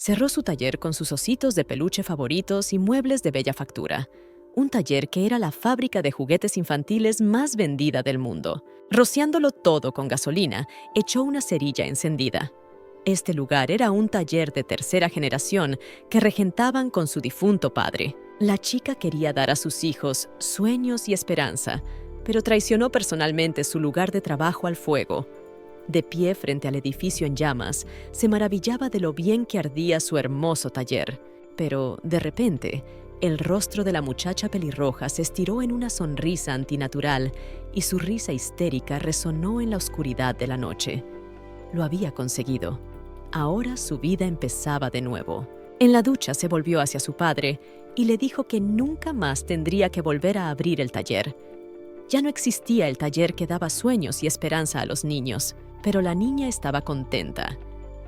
Cerró su taller con sus ositos de peluche favoritos y muebles de bella factura. Un taller que era la fábrica de juguetes infantiles más vendida del mundo. Rociándolo todo con gasolina, echó una cerilla encendida. Este lugar era un taller de tercera generación que regentaban con su difunto padre. La chica quería dar a sus hijos sueños y esperanza, pero traicionó personalmente su lugar de trabajo al fuego. De pie frente al edificio en llamas, se maravillaba de lo bien que ardía su hermoso taller. Pero, de repente, el rostro de la muchacha pelirroja se estiró en una sonrisa antinatural y su risa histérica resonó en la oscuridad de la noche. Lo había conseguido. Ahora su vida empezaba de nuevo. En la ducha se volvió hacia su padre y le dijo que nunca más tendría que volver a abrir el taller. Ya no existía el taller que daba sueños y esperanza a los niños, pero la niña estaba contenta.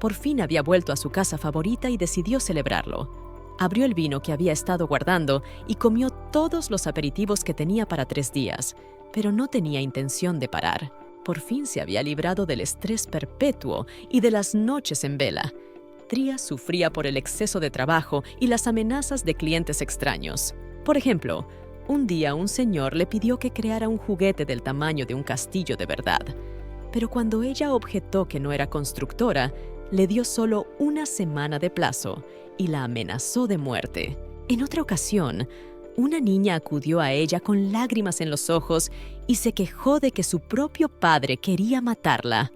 Por fin había vuelto a su casa favorita y decidió celebrarlo. Abrió el vino que había estado guardando y comió todos los aperitivos que tenía para 3 días, pero no tenía intención de parar. Por fin se había librado del estrés perpetuo y de las noches en vela. Tria sufría por el exceso de trabajo y las amenazas de clientes extraños. Por ejemplo, un día un señor le pidió que creara un juguete del tamaño de un castillo de verdad. Pero cuando ella objetó que no era constructora, le dio solo 1 semana de plazo y la amenazó de muerte. En otra ocasión, una niña acudió a ella con lágrimas en los ojos y se quejó de que su propio padre quería matarla.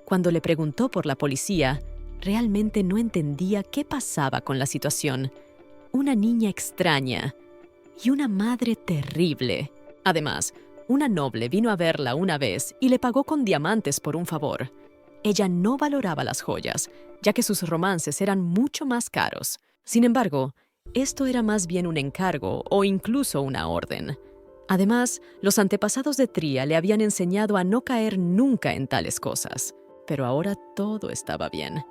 Cuando le preguntó por la policía, realmente no entendía qué pasaba con la situación. Una niña extraña y una madre terrible. Además, una noble vino a verla una vez y le pagó con diamantes por un favor. Ella no valoraba las joyas, ya que sus romances eran mucho más caros. Sin embargo, esto era más bien un encargo o incluso una orden. Además, los antepasados de Tria le habían enseñado a no caer nunca en tales cosas. Pero ahora todo estaba bien.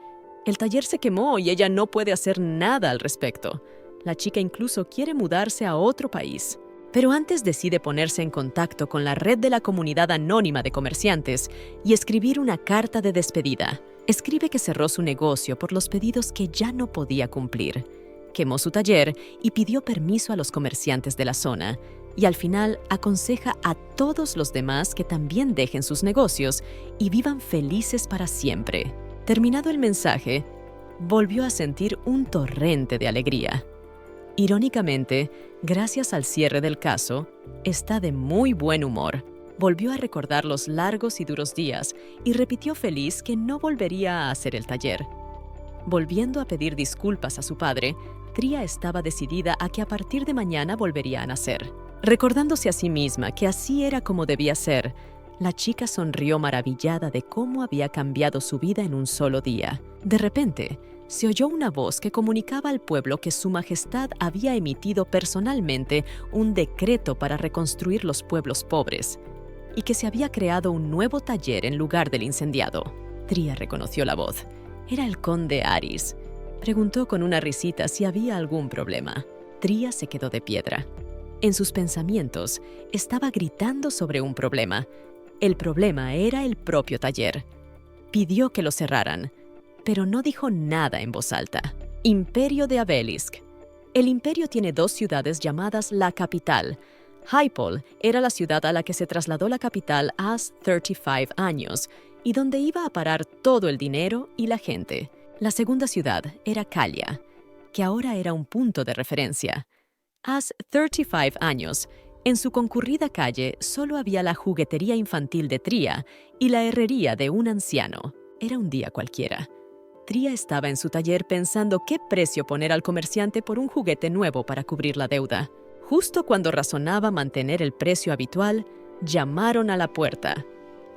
El taller se quemó y ella no puede hacer nada al respecto. La chica incluso quiere mudarse a otro país. Pero antes decide ponerse en contacto con la red de la comunidad anónima de comerciantes y escribir una carta de despedida. Escribe que cerró su negocio por los pedidos que ya no podía cumplir. Quemó su taller y pidió permiso a los comerciantes de la zona. Y al final aconseja a todos los demás que también dejen sus negocios y vivan felices para siempre. Terminado el mensaje, volvió a sentir un torrente de alegría. Irónicamente, gracias al cierre del caso, está de muy buen humor. Volvió a recordar los largos y duros días y repitió feliz que no volvería a hacer el taller. Volviendo a pedir disculpas a su padre, Tria estaba decidida a que a partir de mañana volvería a nacer. Recordándose a sí misma que así era como debía ser, la chica sonrió maravillada de cómo había cambiado su vida en un solo día. De repente, se oyó una voz que comunicaba al pueblo que Su Majestad había emitido personalmente un decreto para reconstruir los pueblos pobres y que se había creado un nuevo taller en lugar del incendiado. Tria reconoció la voz. Era el conde Aris. Preguntó con una risita si había algún problema. Tria se quedó de piedra. En sus pensamientos, estaba gritando sobre un problema. El problema era el propio taller. Pidió que lo cerraran, pero no dijo nada en voz alta. Imperio de Abelisk. El imperio tiene 2 ciudades llamadas la capital. Hypol era la ciudad a la que se trasladó la capital hace 35 años y donde iba a parar todo el dinero y la gente. La segunda ciudad era Kalia, que ahora era un punto de referencia. Hace 35 años, en su concurrida calle solo había la juguetería infantil de Tria y la herrería de un anciano. Era un día cualquiera. Tria estaba en su taller pensando qué precio poner al comerciante por un juguete nuevo para cubrir la deuda. Justo cuando razonaba mantener el precio habitual, llamaron a la puerta.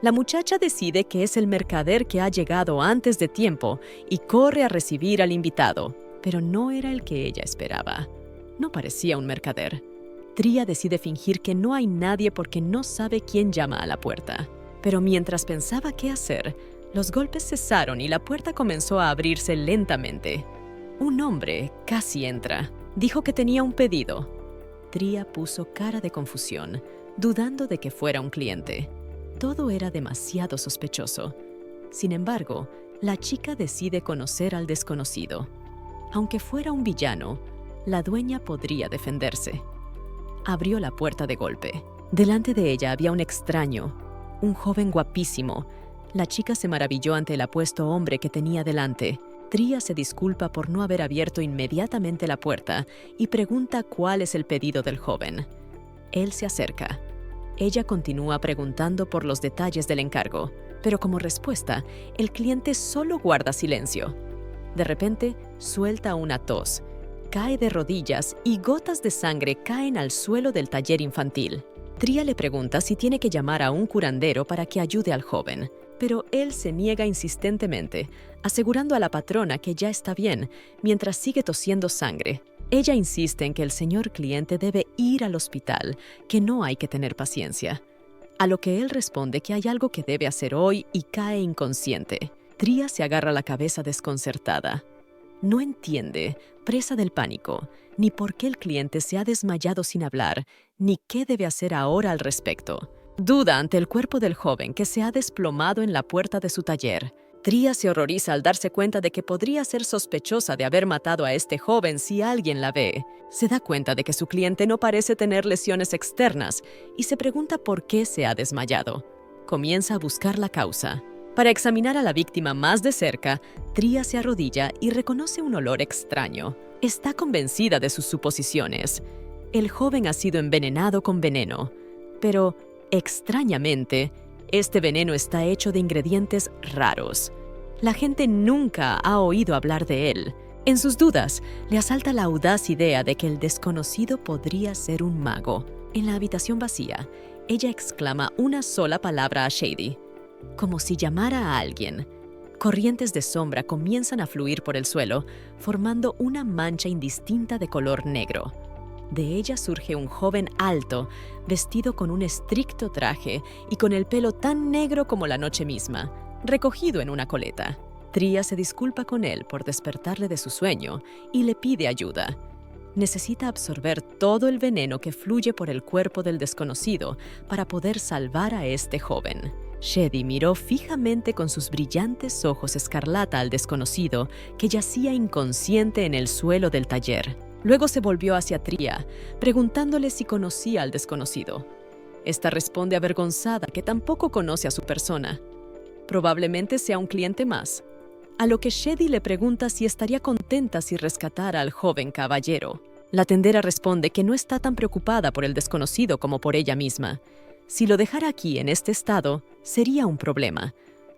La muchacha decide que es el mercader que ha llegado antes de tiempo y corre a recibir al invitado, pero no era el que ella esperaba. No parecía un mercader. Tria decide fingir que no hay nadie porque no sabe quién llama a la puerta. Pero mientras pensaba qué hacer, los golpes cesaron y la puerta comenzó a abrirse lentamente. Un hombre casi entra. Dijo que tenía un pedido. Tria puso cara de confusión, dudando de que fuera un cliente. Todo era demasiado sospechoso. Sin embargo, la chica decide conocer al desconocido. Aunque fuera un villano, la dueña podría defenderse. Abrió la puerta de golpe. Delante de ella había un extraño, un joven guapísimo. La chica se maravilló ante el apuesto hombre que tenía delante. Tria se disculpa por no haber abierto inmediatamente la puerta y pregunta cuál es el pedido del joven. Él se acerca. Ella continúa preguntando por los detalles del encargo, pero como respuesta, el cliente solo guarda silencio. De repente, suelta una tos, cae de rodillas y gotas de sangre caen al suelo del taller infantil. Tria le pregunta si tiene que llamar a un curandero para que ayude al joven, pero él se niega insistentemente, asegurando a la patrona que ya está bien, mientras sigue tosiendo sangre. Ella insiste en que el señor cliente debe ir al hospital, que no hay que tener paciencia. A lo que él responde que hay algo que debe hacer hoy y cae inconsciente. Tria se agarra la cabeza desconcertada. No entiende, presa del pánico, ni por qué el cliente se ha desmayado sin hablar, ni qué debe hacer ahora al respecto. Duda ante el cuerpo del joven que se ha desplomado en la puerta de su taller. Tria se horroriza al darse cuenta de que podría ser sospechosa de haber matado a este joven si alguien la ve. Se da cuenta de que su cliente no parece tener lesiones externas y se pregunta por qué se ha desmayado. Comienza a buscar la causa. Para examinar a la víctima más de cerca, Tria se arrodilla y reconoce un olor extraño. Está convencida de sus suposiciones. El joven ha sido envenenado con veneno, pero, extrañamente, este veneno está hecho de ingredientes raros. La gente nunca ha oído hablar de él. En sus dudas, le asalta la audaz idea de que el desconocido podría ser un mago. En la habitación vacía, ella exclama una sola palabra a Shady, como si llamara a alguien. Corrientes de sombra comienzan a fluir por el suelo, formando una mancha indistinta de color negro. De ella surge un joven alto, vestido con un estricto traje y con el pelo tan negro como la noche misma, recogido en una coleta. Tria se disculpa con él por despertarle de su sueño y le pide ayuda. Necesita absorber todo el veneno que fluye por el cuerpo del desconocido para poder salvar a este joven. Shady miró fijamente con sus brillantes ojos escarlata al desconocido que yacía inconsciente en el suelo del taller. Luego se volvió hacia Tria, preguntándole si conocía al desconocido. Esta responde avergonzada que tampoco conoce a su persona. Probablemente sea un cliente más. A lo que Shady le pregunta si estaría contenta si rescatara al joven caballero. La tendera responde que no está tan preocupada por el desconocido como por ella misma. Si lo dejara aquí en este estado, sería un problema.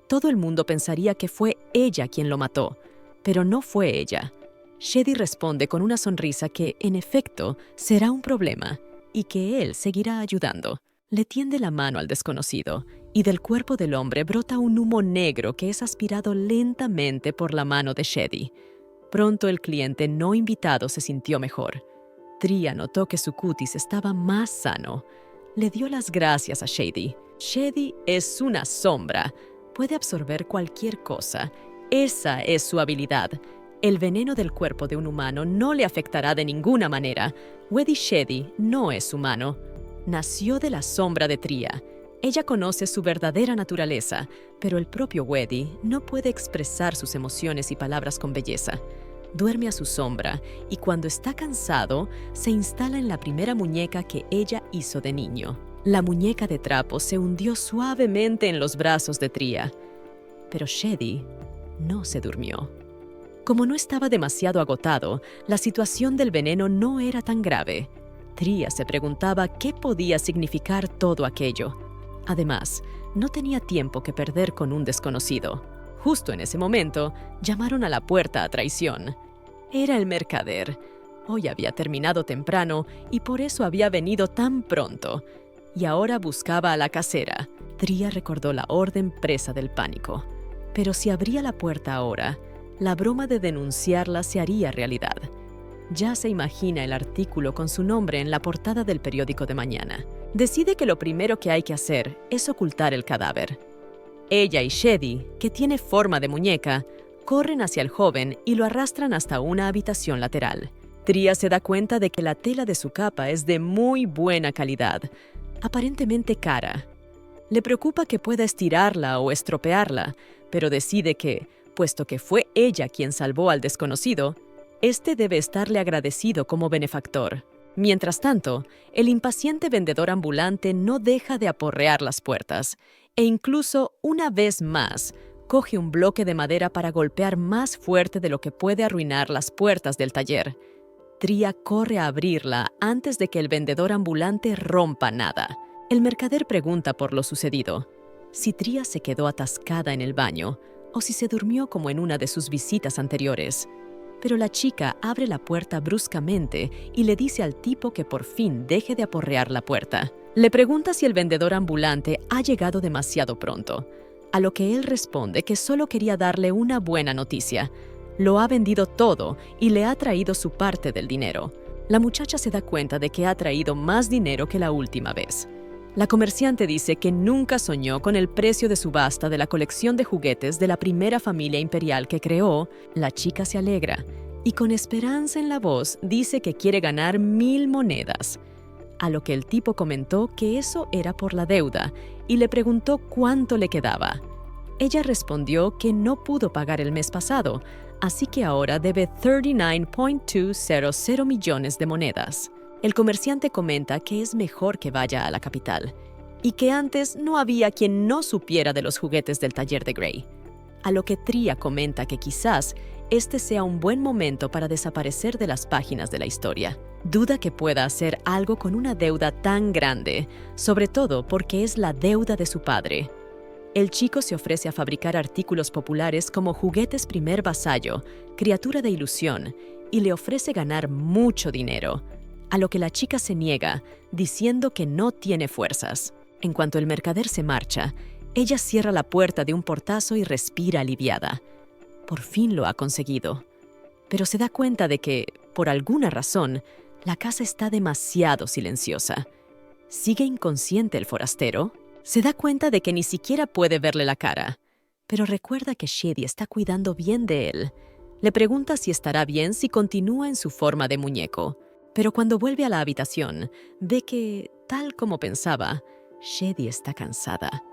Todo el mundo pensaría que fue ella quien lo mató, pero no fue ella. Shady responde con una sonrisa que, en efecto, será un problema y que él seguirá ayudando. Le tiende la mano al desconocido y del cuerpo del hombre brota un humo negro que es aspirado lentamente por la mano de Shady. Pronto el cliente no invitado se sintió mejor. Tria notó que su cutis estaba más sano. Le dio las gracias a Shady. Shady es una sombra. Puede absorber cualquier cosa. Esa es su habilidad. El veneno del cuerpo de un humano no le afectará de ninguna manera. Weddy Shady no es humano. Nació de la sombra de Tria. Ella conoce su verdadera naturaleza, pero el propio Weddy no puede expresar sus emociones y palabras con belleza. Duerme a su sombra y cuando está cansado, se instala en la primera muñeca que ella hizo de niño. La muñeca de trapo se hundió suavemente en los brazos de Tria. Pero Shady no se durmió. Como no estaba demasiado agotado, la situación del veneno no era tan grave. Tria se preguntaba qué podía significar todo aquello. Además, no tenía tiempo que perder con un desconocido. Justo en ese momento, llamaron a la puerta a traición. Era el mercader. Hoy había terminado temprano y por eso había venido tan pronto. Y ahora buscaba a la casera. Tria recordó la orden presa del pánico. Pero si abría la puerta ahora, la broma de denunciarla se haría realidad. Ya se imagina el artículo con su nombre en la portada del periódico de mañana. Decide que lo primero que hay que hacer es ocultar el cadáver. Ella y Shady, que tiene forma de muñeca, corren hacia el joven y lo arrastran hasta una habitación lateral. Tria se da cuenta de que la tela de su capa es de muy buena calidad, aparentemente cara. Le preocupa que pueda estirarla o estropearla, pero decide que, puesto que fue ella quien salvó al desconocido, Este debe estarle agradecido como benefactor. Mientras tanto, el impaciente vendedor ambulante no deja de aporrear las puertas e incluso, una vez más, coge un bloque de madera para golpear más fuerte de lo que puede arruinar las puertas del taller. Tria corre a abrirla antes de que el vendedor ambulante rompa nada. El mercader pregunta por lo sucedido, si Tria se quedó atascada en el baño o si se durmió como en una de sus visitas anteriores. Pero la chica abre la puerta bruscamente y le dice al tipo que por fin deje de aporrear la puerta. Le pregunta si el vendedor ambulante ha llegado demasiado pronto, a lo que él responde que solo quería darle una buena noticia. Lo ha vendido todo y le ha traído su parte del dinero. La muchacha se da cuenta de que ha traído más dinero que la última vez. La comerciante dice que nunca soñó con el precio de subasta de la colección de juguetes de la primera familia imperial que creó. La chica se alegra y con esperanza en la voz dice que quiere ganar 1000 monedas. A lo que el tipo comentó que eso era por la deuda y le preguntó cuánto le quedaba. Ella respondió que no pudo pagar el mes pasado, así que ahora debe 39.200 millones de monedas. El comerciante comenta que es mejor que vaya a la capital y que antes no había quien no supiera de los juguetes del taller de Gray. A lo que Tria comenta que quizás este sea un buen momento para desaparecer de las páginas de la historia. Duda que pueda hacer algo con una deuda tan grande, sobre todo porque es la deuda de su padre. El chico se ofrece a fabricar artículos populares como juguetes primer vasallo, criatura de ilusión, y le ofrece ganar mucho dinero. A lo que la chica se niega, diciendo que no tiene fuerzas. En cuanto el mercader se marcha, ella cierra la puerta de un portazo y respira aliviada. Por fin lo ha conseguido. Pero se da cuenta de que, por alguna razón, la casa está demasiado silenciosa. ¿Sigue inconsciente el forastero? Se da cuenta de que ni siquiera puede verle la cara, pero recuerda que Shady está cuidando bien de él. Le pregunta si estará bien si continúa en su forma de muñeco. Pero cuando vuelve a la habitación, ve que, tal como pensaba, Shady está cansada.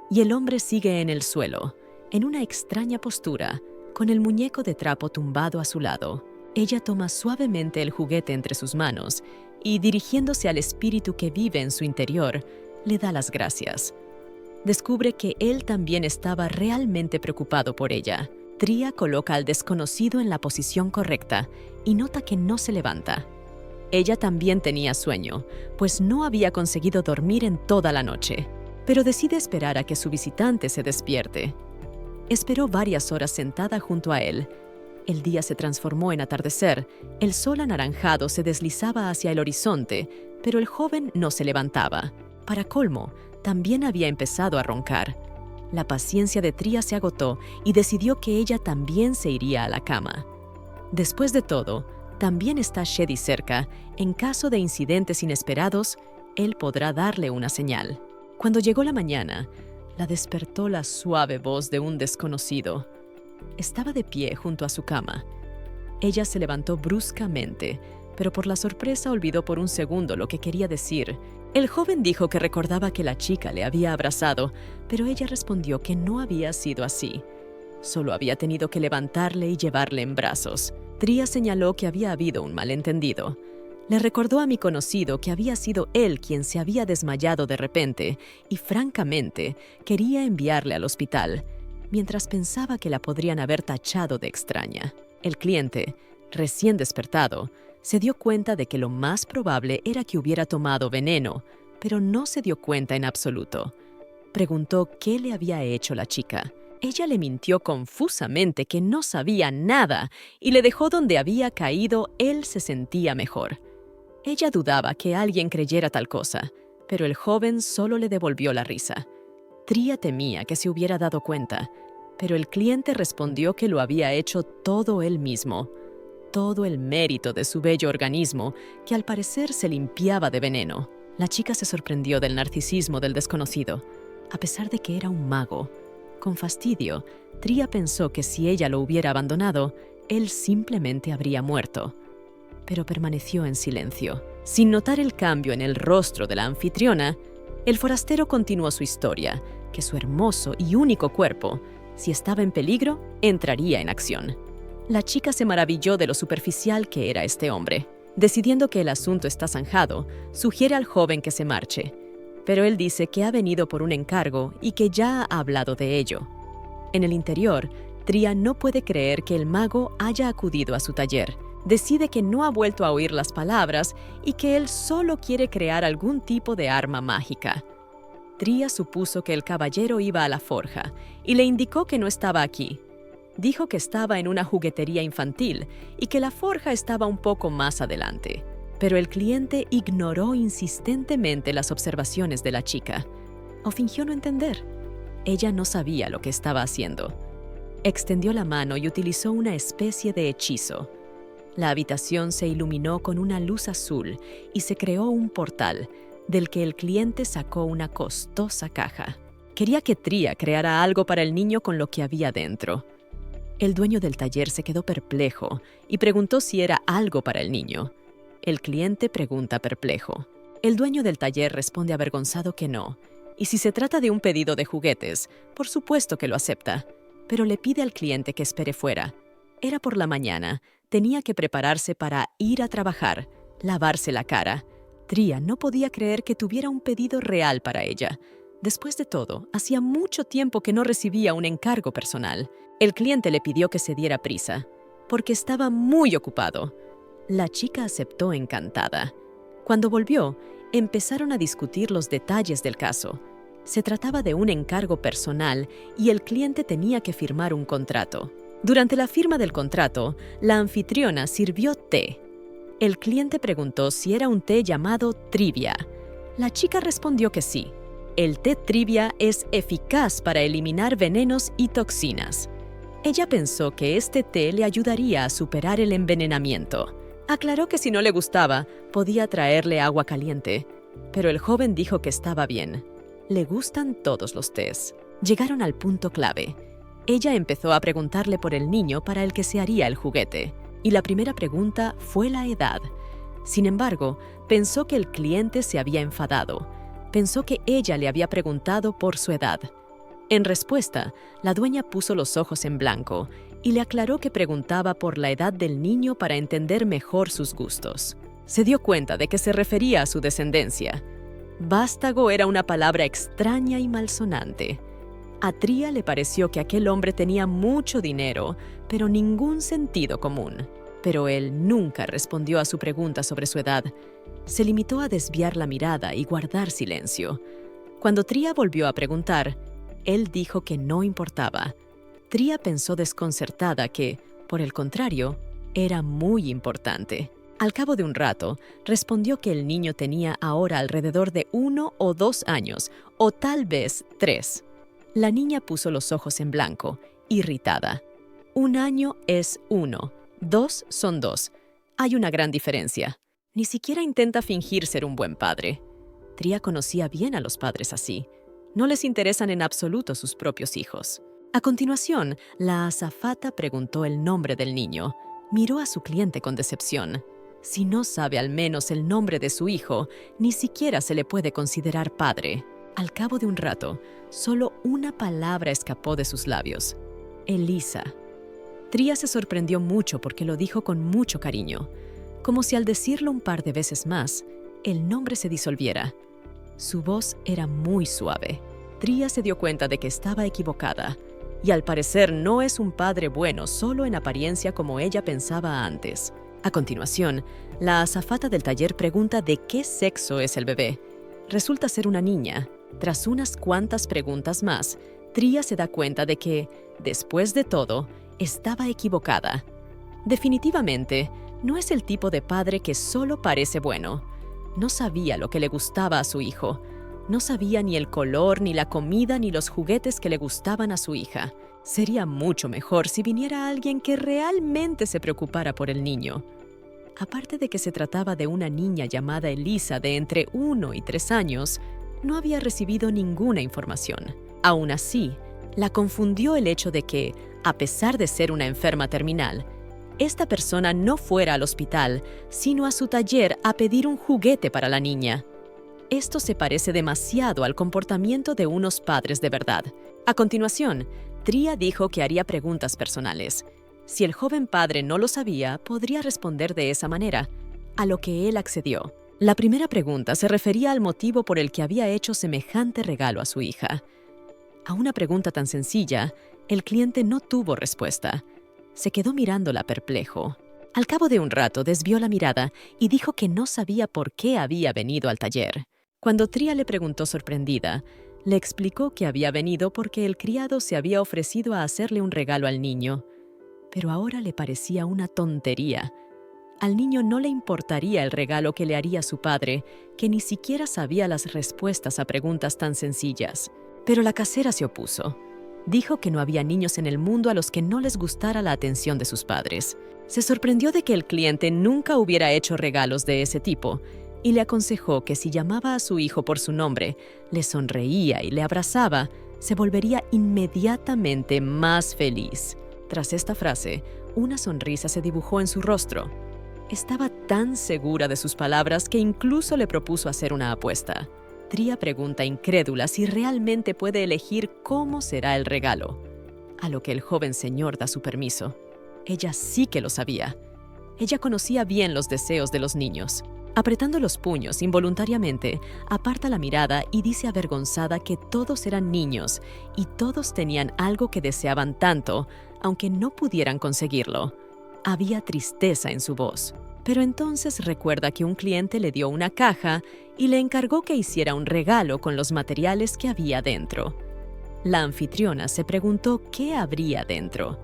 Y el hombre sigue en el suelo, en una extraña postura, con el muñeco de trapo tumbado a su lado. Ella toma suavemente el juguete entre sus manos y, dirigiéndose al espíritu que vive en su interior, le da las gracias. Descubre que él también estaba realmente preocupado por ella. Tria coloca al desconocido en la posición correcta y nota que no se levanta. Ella también tenía sueño, pues no había conseguido dormir en toda la noche, pero decide esperar a que su visitante se despierte. Esperó varias horas sentada junto a él. El día se transformó en atardecer, el sol anaranjado se deslizaba hacia el horizonte, pero el joven no se levantaba. Para colmo, también había empezado a roncar. La paciencia de Tria se agotó y decidió que ella también se iría a la cama. Después de todo, también está Shady cerca. En caso de incidentes inesperados, él podrá darle una señal. Cuando llegó la mañana, la despertó la suave voz de un desconocido. Estaba de pie junto a su cama. Ella se levantó bruscamente, pero por la sorpresa olvidó por un segundo lo que quería decir. El joven dijo que recordaba que la chica le había abrazado, pero ella respondió que no había sido así. Solo había tenido que levantarle y llevarle en brazos. Tria señaló que había habido un malentendido. Le recordó a mi conocido que había sido él quien se había desmayado de repente y, francamente, quería enviarle al hospital, mientras pensaba que la podrían haber tachado de extraña. El cliente, recién despertado, se dio cuenta de que lo más probable era que hubiera tomado veneno, pero no se dio cuenta en absoluto. Preguntó qué le había hecho la chica. Ella le mintió confusamente que no sabía nada y le dejó donde había caído. Él se sentía mejor. Ella dudaba que alguien creyera tal cosa, pero el joven solo le devolvió la risa. Tria temía que se hubiera dado cuenta, pero el cliente respondió que lo había hecho todo él mismo. Todo el mérito de su bello organismo, que al parecer se limpiaba de veneno. La chica se sorprendió del narcisismo del desconocido, a pesar de que era un mago. Con fastidio, Tria pensó que si ella lo hubiera abandonado, él simplemente habría muerto. Pero permaneció en silencio. Sin notar el cambio en el rostro de la anfitriona, el forastero continuó su historia, que su hermoso y único cuerpo, si estaba en peligro, entraría en acción. La chica se maravilló de lo superficial que era este hombre. Decidiendo que el asunto está zanjado, sugiere al joven que se marche, pero él dice que ha venido por un encargo y que ya ha hablado de ello. En el interior, Tria no puede creer que el mago haya acudido a su taller. Decide que no ha vuelto a oír las palabras y que él solo quiere crear algún tipo de arma mágica. Tria supuso que el caballero iba a la forja y le indicó que no estaba aquí. Dijo que estaba en una juguetería infantil y que la forja estaba un poco más adelante. Pero el cliente ignoró insistentemente las observaciones de la chica, o fingió no entender. Ella no sabía lo que estaba haciendo. Extendió la mano y utilizó una especie de hechizo. La habitación se iluminó con una luz azul y se creó un portal, del que el cliente sacó una costosa caja. Quería que Tria creara algo para el niño con lo que había dentro. El dueño del taller se quedó perplejo y preguntó si era algo para el niño. El cliente pregunta perplejo. El dueño del taller responde avergonzado que no. Y si se trata de un pedido de juguetes, por supuesto que lo acepta. Pero le pide al cliente que espere fuera. Era por la mañana. Tenía que prepararse para ir a trabajar, lavarse la cara. Tria no podía creer que tuviera un pedido real para ella. Después de todo, hacía mucho tiempo que no recibía un encargo personal. El cliente le pidió que se diera prisa, porque estaba muy ocupado. La chica aceptó encantada. Cuando volvió, empezaron a discutir los detalles del caso. Se trataba de un encargo personal y el cliente tenía que firmar un contrato. Durante la firma del contrato, la anfitriona sirvió té. El cliente preguntó si era un té llamado Trivia. La chica respondió que sí. El té Trivia es eficaz para eliminar venenos y toxinas. Ella pensó que este té le ayudaría a superar el envenenamiento. Aclaró que si no le gustaba, podía traerle agua caliente, pero el joven dijo que estaba bien. Le gustan todos los tés. Llegaron al punto clave. Ella empezó a preguntarle por el niño para el que se haría el juguete, y la primera pregunta fue la edad. Sin embargo, pensó que el cliente se había enfadado. Pensó que ella le había preguntado por su edad. En respuesta, la dueña puso los ojos en blanco y le aclaró que preguntaba por la edad del niño para entender mejor sus gustos. Se dio cuenta de que se refería a su descendencia. Vástago era una palabra extraña y malsonante. A Tria le pareció que aquel hombre tenía mucho dinero, pero ningún sentido común. Pero él nunca respondió a su pregunta sobre su edad. Se limitó a desviar la mirada y guardar silencio. Cuando Tria volvió a preguntar, él dijo que no importaba. Tria pensó desconcertada que, por el contrario, era muy importante. Al cabo de un rato, respondió que el niño tenía ahora alrededor de 1 o 2 años, o tal vez 3. La niña puso los ojos en blanco, irritada. 1 año es 1, 2 son 2. Hay una gran diferencia. Ni siquiera intenta fingir ser un buen padre. Tria conocía bien a los padres así. No les interesan en absoluto sus propios hijos. A continuación, la azafata preguntó el nombre del niño. Miró a su cliente con decepción. Si no sabe al menos el nombre de su hijo, ni siquiera se le puede considerar padre. Al cabo de un rato, solo una palabra escapó de sus labios. Elisa. Tria se sorprendió mucho porque lo dijo con mucho cariño, como si al decirlo un par de veces más, el nombre se disolviera. Su voz era muy suave. Tria se dio cuenta de que estaba equivocada, y al parecer no es un padre bueno solo en apariencia como ella pensaba antes. A continuación, la azafata del taller pregunta de qué sexo es el bebé. Resulta ser una niña. Tras unas cuantas preguntas más, Tria se da cuenta de que, después de todo, estaba equivocada. Definitivamente, no es el tipo de padre que solo parece bueno. No sabía lo que le gustaba a su hijo. No sabía ni el color, ni la comida, ni los juguetes que le gustaban a su hija. Sería mucho mejor si viniera alguien que realmente se preocupara por el niño. Aparte de que se trataba de una niña llamada Elisa de entre 1 y 3 años, no había recibido ninguna información. Aún así, la confundió el hecho de que, a pesar de ser una enferma terminal, esta persona no fuera al hospital, sino a su taller a pedir un juguete para la niña. Esto se parece demasiado al comportamiento de unos padres de verdad. A continuación, Tria dijo que haría preguntas personales. Si el joven padre no lo sabía, podría responder de esa manera, a lo que él accedió. La primera pregunta se refería al motivo por el que había hecho semejante regalo a su hija. A una pregunta tan sencilla, el cliente no tuvo respuesta. Se quedó mirándola perplejo. Al cabo de un rato desvió la mirada y dijo que no sabía por qué había venido al taller. Cuando Tria le preguntó sorprendida, le explicó que había venido porque el criado se había ofrecido a hacerle un regalo al niño. Pero ahora le parecía una tontería. Al niño no le importaría el regalo que le haría su padre, que ni siquiera sabía las respuestas a preguntas tan sencillas. Pero la casera se opuso. Dijo que no había niños en el mundo a los que no les gustara la atención de sus padres. Se sorprendió de que el cliente nunca hubiera hecho regalos de ese tipo y le aconsejó que si llamaba a su hijo por su nombre, le sonreía y le abrazaba, se volvería inmediatamente más feliz. Tras esta frase, una sonrisa se dibujó en su rostro. Estaba tan segura de sus palabras que incluso le propuso hacer una apuesta. Tria pregunta incrédula si realmente puede elegir cómo será el regalo, a lo que el joven señor da su permiso. Ella sí que lo sabía. Ella conocía bien los deseos de los niños. Apretando los puños involuntariamente, aparta la mirada y dice avergonzada que todos eran niños y todos tenían algo que deseaban tanto, aunque no pudieran conseguirlo. Había tristeza en su voz, pero entonces recuerda que un cliente le dio una caja y le encargó que hiciera un regalo con los materiales que había dentro. La anfitriona se preguntó qué habría dentro.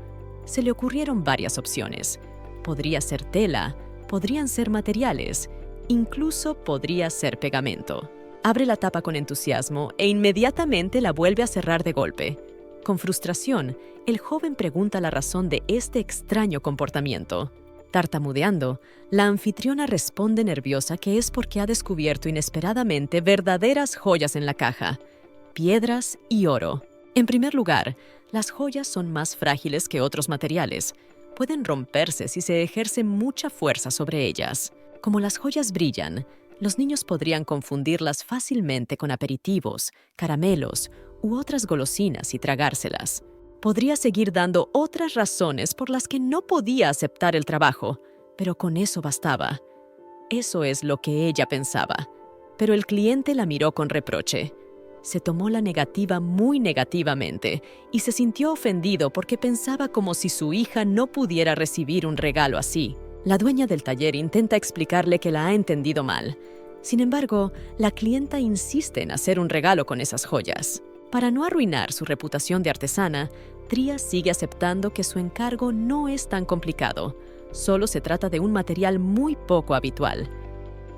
Se le ocurrieron varias opciones. Podría ser tela, podrían ser materiales, incluso podría ser pegamento. Abre la tapa con entusiasmo e inmediatamente la vuelve a cerrar de golpe. Con frustración, el joven pregunta la razón de este extraño comportamiento. Tartamudeando, la anfitriona responde nerviosa que es porque ha descubierto inesperadamente verdaderas joyas en la caja, piedras y oro. En primer lugar, las joyas son más frágiles que otros materiales. Pueden romperse si se ejerce mucha fuerza sobre ellas. Como las joyas brillan, los niños podrían confundirlas fácilmente con aperitivos, caramelos u otras golosinas y tragárselas. Podría seguir dando otras razones por las que no podía aceptar el trabajo, pero con eso bastaba. Eso es lo que ella pensaba. Pero el cliente la miró con reproche. Se tomó la negativa muy negativamente y se sintió ofendido porque pensaba como si su hija no pudiera recibir un regalo así. La dueña del taller intenta explicarle que la ha entendido mal. Sin embargo, la clienta insiste en hacer un regalo con esas joyas. Para no arruinar su reputación de artesana, Tria sigue aceptando que su encargo no es tan complicado. Solo se trata de un material muy poco habitual.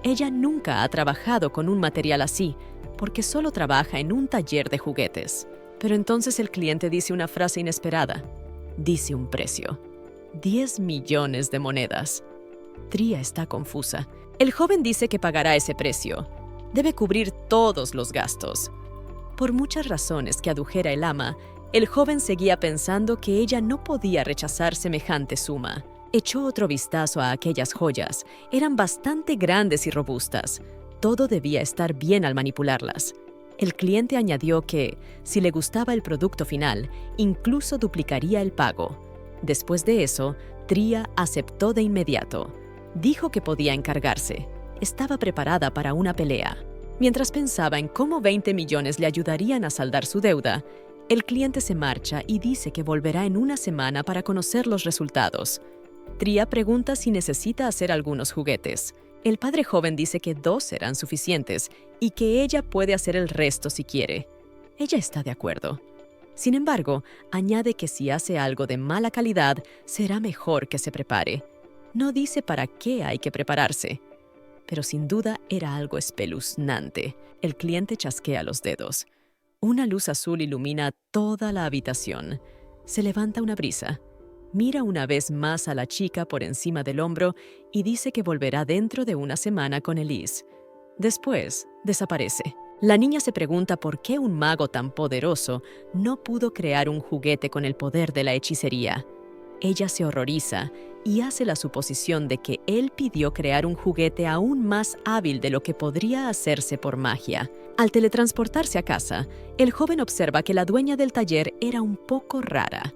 Ella nunca ha trabajado con un material así, porque solo trabaja en un taller de juguetes. Pero entonces el cliente dice una frase inesperada. Dice un precio. 10 millones de monedas. Tria está confusa. El joven dice que pagará ese precio. Debe cubrir todos los gastos. Por muchas razones que adujera el ama, el joven seguía pensando que ella no podía rechazar semejante suma. Echó otro vistazo a aquellas joyas. Eran bastante grandes y robustas. Todo debía estar bien al manipularlas. El cliente añadió que, si le gustaba el producto final, incluso duplicaría el pago. Después de eso, Tria aceptó de inmediato. Dijo que podía encargarse. Estaba preparada para una pelea. Mientras pensaba en cómo 20 millones le ayudarían a saldar su deuda, el cliente se marcha y dice que volverá en una semana para conocer los resultados. Tria pregunta si necesita hacer algunos juguetes. El padre joven dice que 2 serán suficientes y que ella puede hacer el resto si quiere. Ella está de acuerdo. Sin embargo, añade que si hace algo de mala calidad, será mejor que se prepare. No dice para qué hay que prepararse. Pero sin duda era algo espeluznante. El cliente chasquea los dedos. Una luz azul ilumina toda la habitación. Se levanta una brisa. Mira una vez más a la chica por encima del hombro y dice que volverá dentro de una semana con Elise. Después, desaparece. La niña se pregunta por qué un mago tan poderoso no pudo crear un juguete con el poder de la hechicería. Ella se horroriza y hace la suposición de que él pidió crear un juguete aún más hábil de lo que podría hacerse por magia. Al teletransportarse a casa, el joven observa que la dueña del taller era un poco rara.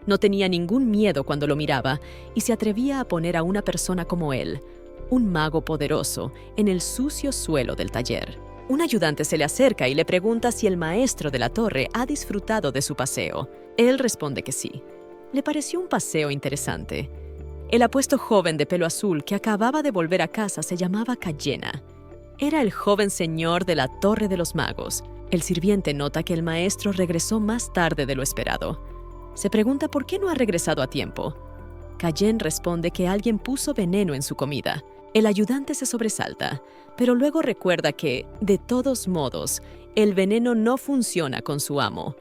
No tenía ningún miedo cuando lo miraba y se atrevía a poner a una persona como él, un mago poderoso, en el sucio suelo del taller. Un ayudante se le acerca y le pregunta si el maestro de la torre ha disfrutado de su paseo. Él responde que sí. Le pareció un paseo interesante. El apuesto joven de pelo azul que acababa de volver a casa se llamaba Cayena. Era el joven señor de la Torre de los Magos. El sirviente nota que el maestro regresó más tarde de lo esperado. Se pregunta por qué no ha regresado a tiempo. Cayen responde que alguien puso veneno en su comida. El ayudante se sobresalta, pero luego recuerda que, de todos modos, el veneno no funciona con su amo.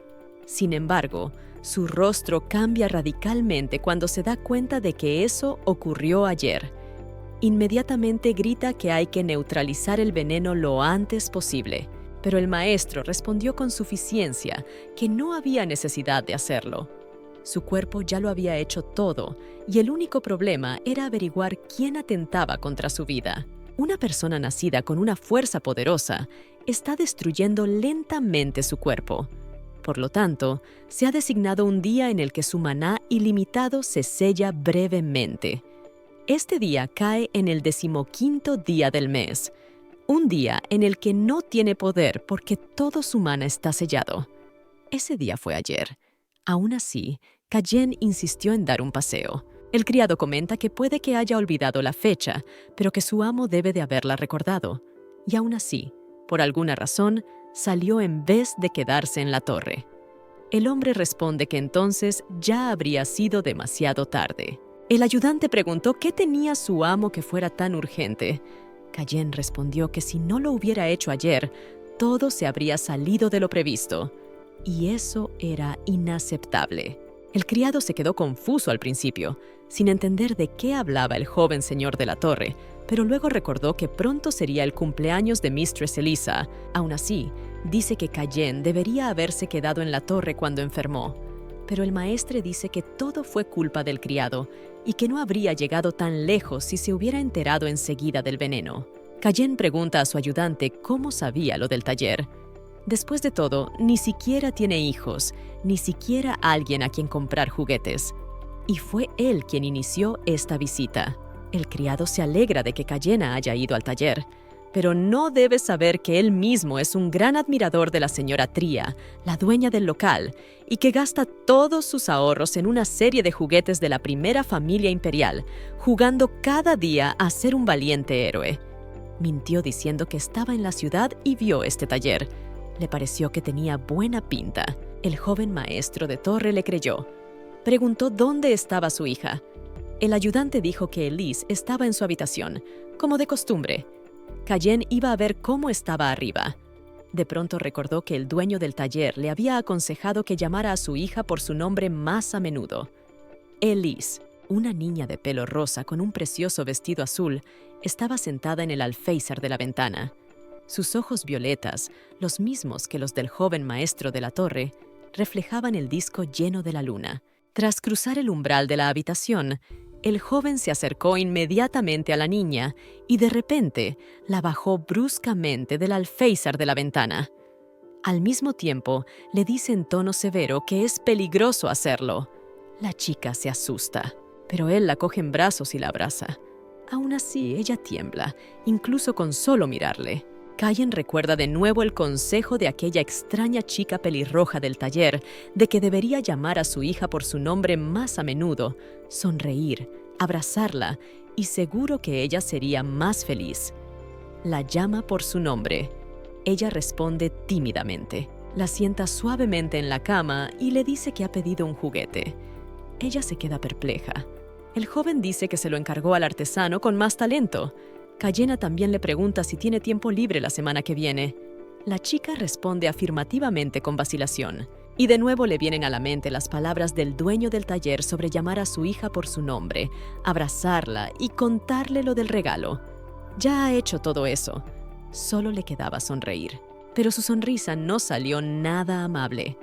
Sin embargo, su rostro cambia radicalmente cuando se da cuenta de que eso ocurrió ayer. Inmediatamente grita que hay que neutralizar el veneno lo antes posible, pero el maestro respondió con suficiencia que no había necesidad de hacerlo. Su cuerpo ya lo había hecho todo, y el único problema era averiguar quién atentaba contra su vida. Una persona nacida con una fuerza poderosa está destruyendo lentamente su cuerpo. Por lo tanto, se ha designado un día en el que su maná ilimitado se sella brevemente. Este día cae en el 15º día del mes, un día en el que no tiene poder porque todo su maná está sellado. Ese día fue ayer. Aún así, Cayen insistió en dar un paseo. El criado comenta que puede que haya olvidado la fecha, pero que su amo debe de haberla recordado. Y aún así, por alguna razón, salió en vez de quedarse en la torre. El hombre responde que entonces ya habría sido demasiado tarde. El ayudante preguntó qué tenía su amo que fuera tan urgente. Cayen respondió que si no lo hubiera hecho ayer, todo se habría salido de lo previsto. Y eso era inaceptable. El criado se quedó confuso al principio, sin entender de qué hablaba el joven señor de la torre, pero luego recordó que pronto sería el cumpleaños de Mistress Elisa. Aún así, dice que Cayen debería haberse quedado en la torre cuando enfermó. Pero el maestre dice que todo fue culpa del criado y que no habría llegado tan lejos si se hubiera enterado enseguida del veneno. Cayen pregunta a su ayudante cómo sabía lo del taller. Después de todo, ni siquiera tiene hijos, ni siquiera alguien a quien comprar juguetes. Y fue él quien inició esta visita. El criado se alegra de que Cayena haya ido al taller, pero no debe saber que él mismo es un gran admirador de la señora Tria, la dueña del local, y que gasta todos sus ahorros en una serie de juguetes de la primera familia imperial, jugando cada día a ser un valiente héroe. Mintió diciendo que estaba en la ciudad y vio este taller. Le pareció que tenía buena pinta. El joven maestro de torre le creyó. Preguntó dónde estaba su hija. El ayudante dijo que Elise estaba en su habitación, como de costumbre. Cayen iba a ver cómo estaba arriba. De pronto recordó que el dueño del taller le había aconsejado que llamara a su hija por su nombre más a menudo. Elise, una niña de pelo rosa con un precioso vestido azul, estaba sentada en el alféizar de la ventana. Sus ojos violetas, los mismos que los del joven maestro de la torre, reflejaban el disco lleno de la luna. Tras cruzar el umbral de la habitación, el joven se acercó inmediatamente a la niña y de repente la bajó bruscamente del alféizar de la ventana. Al mismo tiempo, le dice en tono severo que es peligroso hacerlo. La chica se asusta, pero él la coge en brazos y la abraza. Aún así, ella tiembla, incluso con solo mirarle. Cayen recuerda de nuevo el consejo de aquella extraña chica pelirroja del taller de que debería llamar a su hija por su nombre más a menudo, sonreír, abrazarla y seguro que ella sería más feliz. La llama por su nombre. Ella responde tímidamente. La sienta suavemente en la cama y le dice que ha pedido un juguete. Ella se queda perpleja. El joven dice que se lo encargó al artesano con más talento. Cayena también le pregunta si tiene tiempo libre la semana que viene. La chica responde afirmativamente con vacilación. Y de nuevo le vienen a la mente las palabras del dueño del taller sobre llamar a su hija por su nombre, abrazarla y contarle lo del regalo. Ya ha hecho todo eso. Solo le quedaba sonreír. Pero su sonrisa no salió nada amable.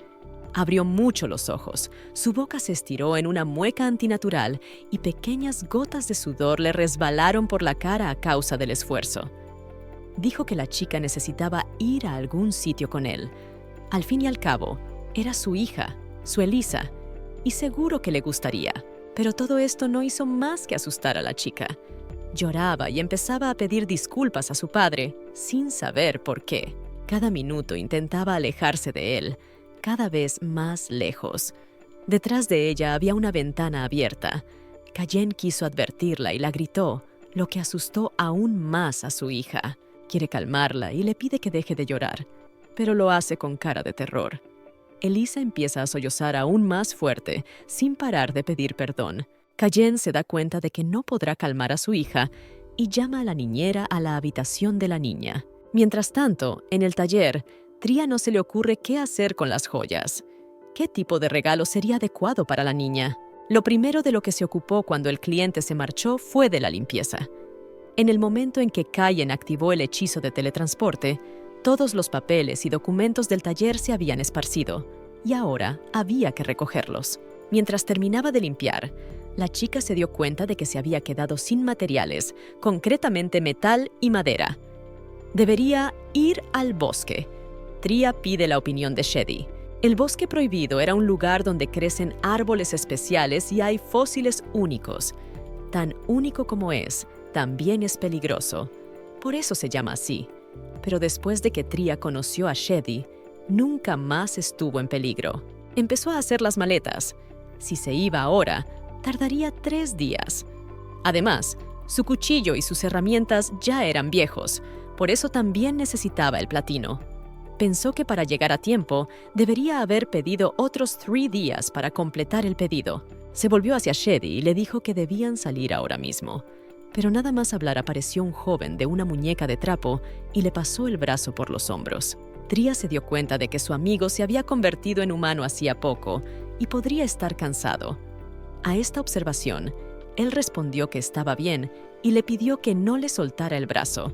Abrió mucho los ojos, su boca se estiró en una mueca antinatural y pequeñas gotas de sudor le resbalaron por la cara a causa del esfuerzo. Dijo que la chica necesitaba ir a algún sitio con él. Al fin y al cabo, era su hija, su Elisa, y seguro que le gustaría. Pero todo esto no hizo más que asustar a la chica. Lloraba y empezaba a pedir disculpas a su padre, sin saber por qué. Cada minuto intentaba alejarse de él, cada vez más lejos. Detrás de ella había una ventana abierta. Cayen quiso advertirla y la gritó, lo que asustó aún más a su hija. Quiere calmarla y le pide que deje de llorar, pero lo hace con cara de terror. Elisa empieza a sollozar aún más fuerte, sin parar de pedir perdón. Cayen se da cuenta de que no podrá calmar a su hija y llama a la niñera a la habitación de la niña. Mientras tanto, en el taller, Tria no se le ocurre qué hacer con las joyas. ¿Qué tipo de regalo sería adecuado para la niña? Lo primero de lo que se ocupó cuando el cliente se marchó fue de la limpieza. En el momento en que Cayen activó el hechizo de teletransporte, todos los papeles y documentos del taller se habían esparcido, y ahora había que recogerlos. Mientras terminaba de limpiar, la chica se dio cuenta de que se había quedado sin materiales, concretamente metal y madera. Debería ir al bosque. Tria pide la opinión de Shedi. El bosque prohibido era un lugar donde crecen árboles especiales y hay fósiles únicos. Tan único como es, también es peligroso. Por eso se llama así. Pero después de que Tria conoció a Shedi, nunca más estuvo en peligro. Empezó a hacer las maletas. Si se iba ahora, tardaría 3 días. Además, su cuchillo y sus herramientas ya eran viejos, por eso también necesitaba el platino. Pensó que para llegar a tiempo, debería haber pedido otros 3 días para completar el pedido. Se volvió hacia Shedi y le dijo que debían salir ahora mismo. Pero nada más hablar apareció un joven de una muñeca de trapo y le pasó el brazo por los hombros. Tria se dio cuenta de que su amigo se había convertido en humano hacía poco y podría estar cansado. A esta observación, él respondió que estaba bien y le pidió que no le soltara el brazo.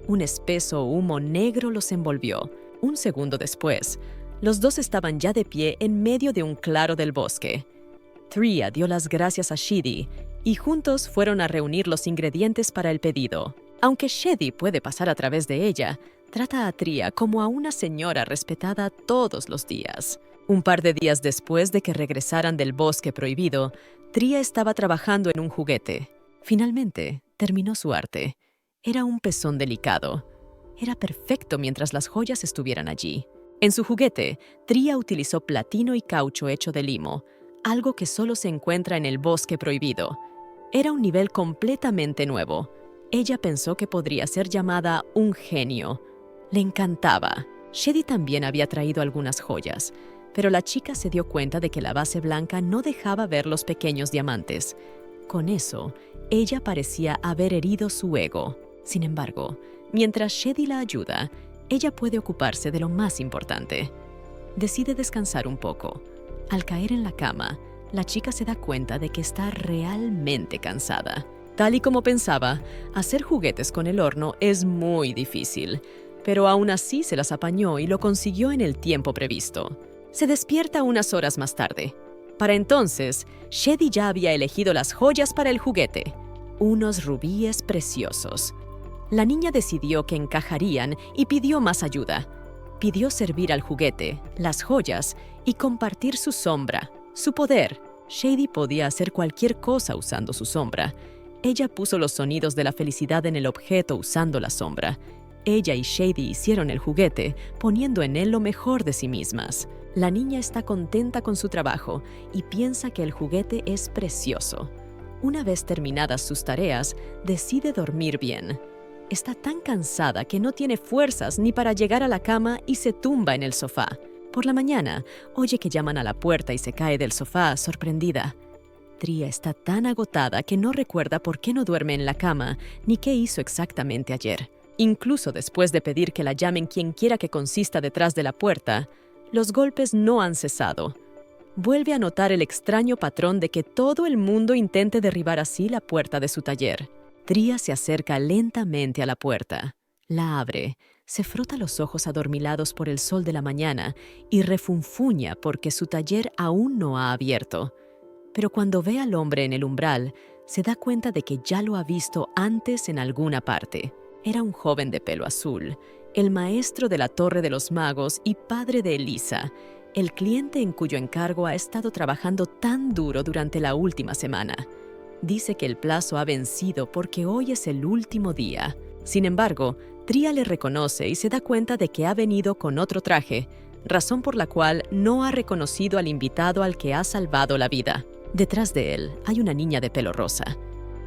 Un espeso humo negro los envolvió. Un segundo después, los dos estaban ya de pie en medio de un claro del bosque. Tria dio las gracias a Shedi y juntos fueron a reunir los ingredientes para el pedido. Aunque Shedi puede pasar a través de ella, trata a Tria como a una señora respetada todos los días. Un par de días después de que regresaran del bosque prohibido, Tria estaba trabajando en un juguete. Finalmente, terminó su arte. Era un pezón delicado. Era perfecto mientras las joyas estuvieran allí. En su juguete, Tria utilizó platino y caucho hecho de limo, algo que solo se encuentra en el bosque prohibido. Era un nivel completamente nuevo. Ella pensó que podría ser llamada un genio. Le encantaba. Shedi también había traído algunas joyas, pero la chica se dio cuenta de que la base blanca no dejaba ver los pequeños diamantes. Con eso, ella parecía haber herido su ego. Sin embargo, mientras Shedi la ayuda, ella puede ocuparse de lo más importante. Decide descansar un poco. Al caer en la cama, la chica se da cuenta de que está realmente cansada. Tal y como pensaba, hacer juguetes con el horno es muy difícil, pero aún así se las apañó y lo consiguió en el tiempo previsto. Se despierta unas horas más tarde. Para entonces, Shedi ya había elegido las joyas para el juguete, unos rubíes preciosos. La niña decidió que encajarían y pidió más ayuda. Pidió servir al juguete, las joyas y compartir su sombra, su poder. Shedi podía hacer cualquier cosa usando su sombra. Ella puso los sonidos de la felicidad en el objeto usando la sombra. Ella y Shedi hicieron el juguete, poniendo en él lo mejor de sí mismas. La niña está contenta con su trabajo y piensa que el juguete es precioso. Una vez terminadas sus tareas, decide dormir bien. Está tan cansada que no tiene fuerzas ni para llegar a la cama y se tumba en el sofá. Por la mañana, oye que llaman a la puerta y se cae del sofá, sorprendida. Tria está tan agotada que no recuerda por qué no duerme en la cama ni qué hizo exactamente ayer. Incluso después de pedir que la llamen quien quiera que consista detrás de la puerta, los golpes no han cesado. Vuelve a notar el extraño patrón de que todo el mundo intente derribar así la puerta de su taller. Tria se acerca lentamente a la puerta. La abre, se frota los ojos adormilados por el sol de la mañana y refunfuña porque su taller aún no ha abierto. Pero cuando ve al hombre en el umbral, se da cuenta de que ya lo ha visto antes en alguna parte. Era un joven de pelo azul, el maestro de la Torre de los Magos y padre de Elisa, el cliente en cuyo encargo ha estado trabajando tan duro durante la última semana. Dice que el plazo ha vencido porque hoy es el último día. Sin embargo, Tria le reconoce y se da cuenta de que ha venido con otro traje, razón por la cual no ha reconocido al invitado al que ha salvado la vida. Detrás de él hay una niña de pelo rosa.